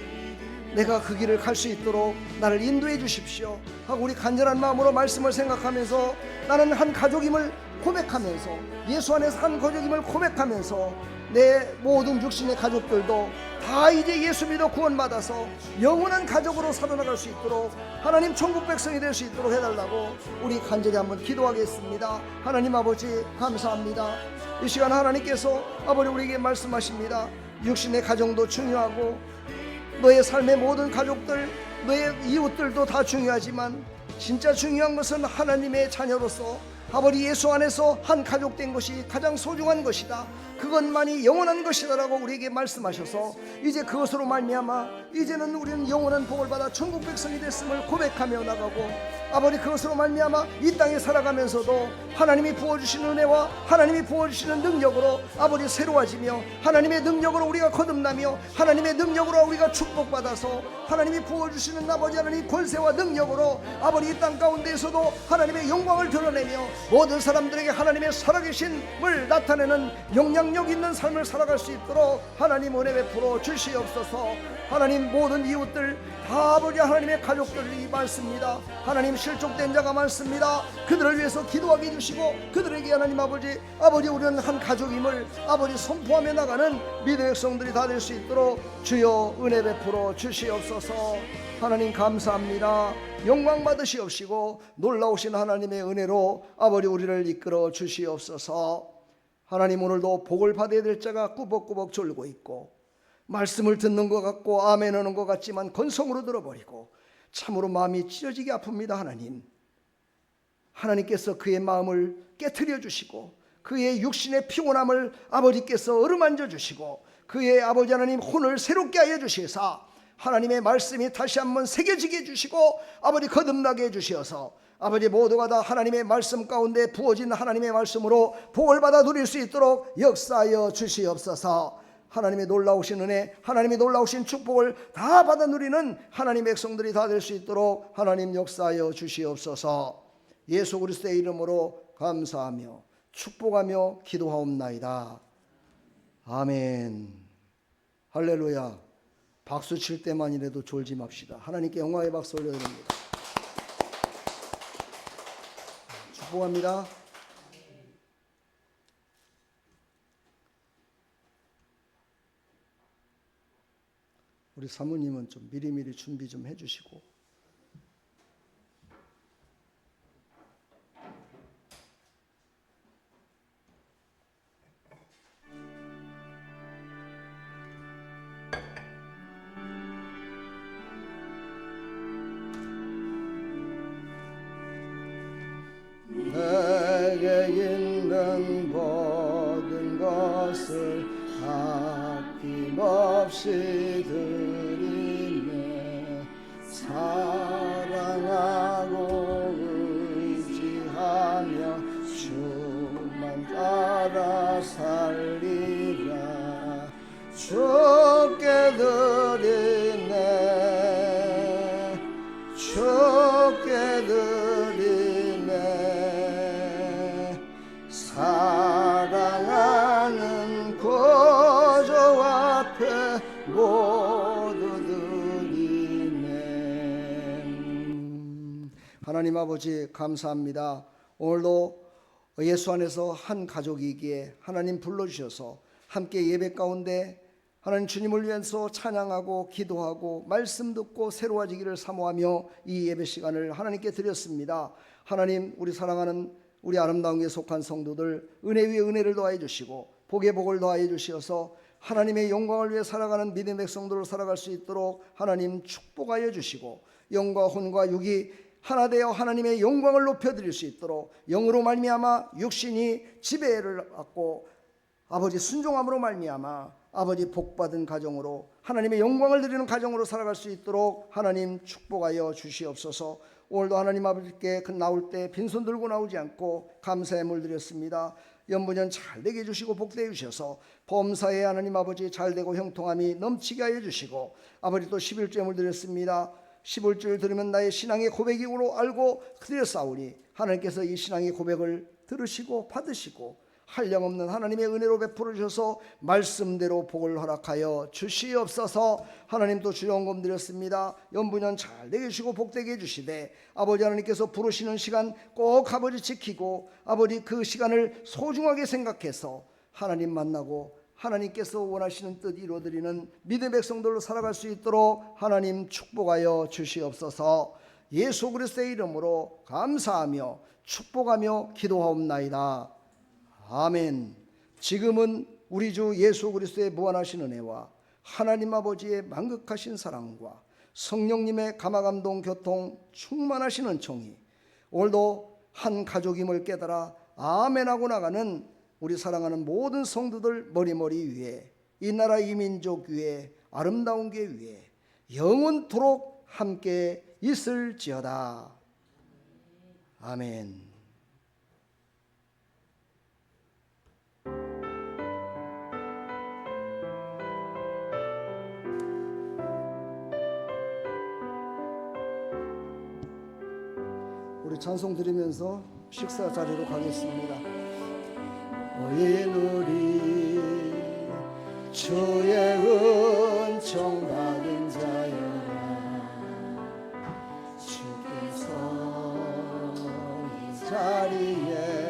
내가 그 길을 갈 수 있도록 나를 인도해 주십시오 하고 우리 간절한 마음으로 말씀을 생각하면서 나는 한 가족임을 고백하면서 예수 안에서 한 가족임을 고백하면서 내 모든 육신의 가족들도 다 이제 예수 믿어 구원받아서 영원한 가족으로 살아나갈 수 있도록 하나님 천국 백성이 될 수 있도록 해달라고 우리 간절히 한번 기도하겠습니다. 하나님 아버지 감사합니다. 이 시간 하나님께서 아버지 우리에게 말씀하십니다. 육신의 가정도 중요하고 너의 삶의 모든 가족들, 너의 이웃들도 다 중요하지만 진짜 중요한 것은 하나님의 자녀로서 아버지 예수 안에서 한 가족 된 것이 가장 소중한 것이다. 그것만이 영원한 것이다라고 우리에게 말씀하셔서 이제 그것으로 말미암아 이제는 우리는 영원한 복을 받아 천국 백성이 됐음을 고백하며 나가고 아버지 그것으로 말미암아 이 땅에 살아가면서도 하나님이 부어주시는 은혜와 하나님이 부어주시는 능력으로 아버지 새로워지며 하나님의 능력으로 우리가 거듭나며 하나님의 능력으로 우리가 축복받아서 하나님이 부어주시는 아버지 하나님 권세와 능력으로 아버지 이 땅 가운데에서도 하나님의 영광을 드러내며 모든 사람들에게 하나님의 살아계심을 나타내는 영향력 있는 삶을 살아갈 수 있도록 하나님 은혜 베풀어 주시옵소서. 하나님 모든 이웃들 다 아버지 하나님의 가족들이 많습니다. 하나님 실족된 자가 많습니다. 그들을 위해서 기도하게 해주시고 그들에게 하나님 아버지 우리는 한 가족임을 아버지 선포하며 나가는 믿음의 백성들이 다 될 수 있도록 주여 은혜 베풀어 주시옵소서. 하나님 감사합니다. 영광 받으시옵시고 놀라우신 하나님의 은혜로 아버지 우리를 이끌어 주시옵소서. 하나님 오늘도 복을 받아야 될 자가 꾸벅꾸벅 졸고 있고 말씀을 듣는 것 같고 아멘 하는 것 같지만 건성으로 들어버리고 참으로 마음이 찢어지게 아픕니다. 하나님께서 그의 마음을 깨트려 주시고 그의 육신의 피곤함을 아버지께서 어루만져 주시고 그의 아버지 하나님 혼을 새롭게 하여 주시사 하나님의 말씀이 다시 한번 새겨지게 해주시고 아버지 거듭나게 해주시어서 아버지 모두가 다 하나님의 말씀 가운데 부어진 하나님의 말씀으로 복을 받아 누릴 수 있도록 역사하여 주시옵소서. 하나님의 놀라우신 은혜, 하나님의 놀라우신 축복을 다 받아 누리는 하나님의 백성들이 다 될 수 있도록 하나님 역사하여 주시옵소서. 예수 그리스도의 이름으로 감사하며 축복하며 기도하옵나이다. 아멘. 할렐루야. 박수 칠 때만이라도 졸지 맙시다. 하나님께 영광의 박수 올려드립니다. 축복합니다. 우리 사모님은 좀 미리미리 준비 좀 해주시고 내게 있는 모든 것을 아낌없이 드리네. 사랑하고 의지하며 주만 따라 살리라. 주께 드리네 주께 드리네 사랑하는 구주 앞에 모두 드리네. 하나님 아버지 감사합니다. 오늘도 예수 안에서 한 가족이기에 하나님 불러주셔서 함께 예배 가운데 하나님 주님을 위해서 찬양하고 기도하고 말씀 듣고 새로워지기를 사모하며 이 예배 시간을 하나님께 드렸습니다. 하나님, 우리 사랑하는 우리 아름다운 게 속한 성도들 은혜 위에 은혜를 더하여 주시고 복에 복을 더하여 주시어서 하나님의 영광을 위해 살아가는 믿음의 백성들로 살아갈 수 있도록 하나님 축복하여 주시고 영과 혼과 육이 하나 되어 하나님의 영광을 높여드릴 수 있도록 영으로 말미암아 육신이 지배를 받고 아버지 순종함으로 말미암아 아버지 복받은 가정으로 하나님의 영광을 드리는 가정으로 살아갈 수 있도록 하나님 축복하여 주시옵소서. 오늘도 하나님 아버지께 나올 때 빈손 들고 나오지 않고 감사의 물 드렸습니다. 연분연 잘 되게 해주시고 복되게 해주셔서 범사에 하나님 아버지 잘되고 형통함이 넘치게 하여 주시고 아버지 또 11조를 드렸습니다. 11조를 들으면 나의 신앙의 고백이므로 알고 드렸사오니 하나님께서 이 신앙의 고백을 들으시고 받으시고 한량없는 하나님의 은혜로 베풀어 주셔서 말씀대로 복을 허락하여 주시옵소서. 하나님 또 주연금 드렸습니다. 연분연 잘 되게 해주시고 복되게 해주시되 아버지 하나님께서 부르시는 시간 꼭 아버지 지키고 아버지 그 시간을 소중하게 생각해서 하나님 만나고 하나님께서 원하시는 뜻 이루어드리는 믿음의 백성들로 살아갈 수 있도록 하나님 축복하여 주시옵소서. 예수 그리스도의 이름으로 감사하며 축복하며 기도하옵나이다. 아멘. 지금은 우리 주 예수 그리스도의 무한하신 은혜와 하나님 아버지의 만극하신 사랑과 성령님의 감화감동 교통 충만하신 은총이 오늘도 한 가족임을 깨달아 아멘하고 나가는 우리 사랑하는 모든 성도들 머리머리 위에 이 나라 이 민족 위에 아름다운 게 위에 영원토록 함께 있을지어다. 아멘. 우리 찬송 드리면서 식사 자리로 가겠습니다. 오예 누리 주의 은총 받은 자여라 주께서 이 자리에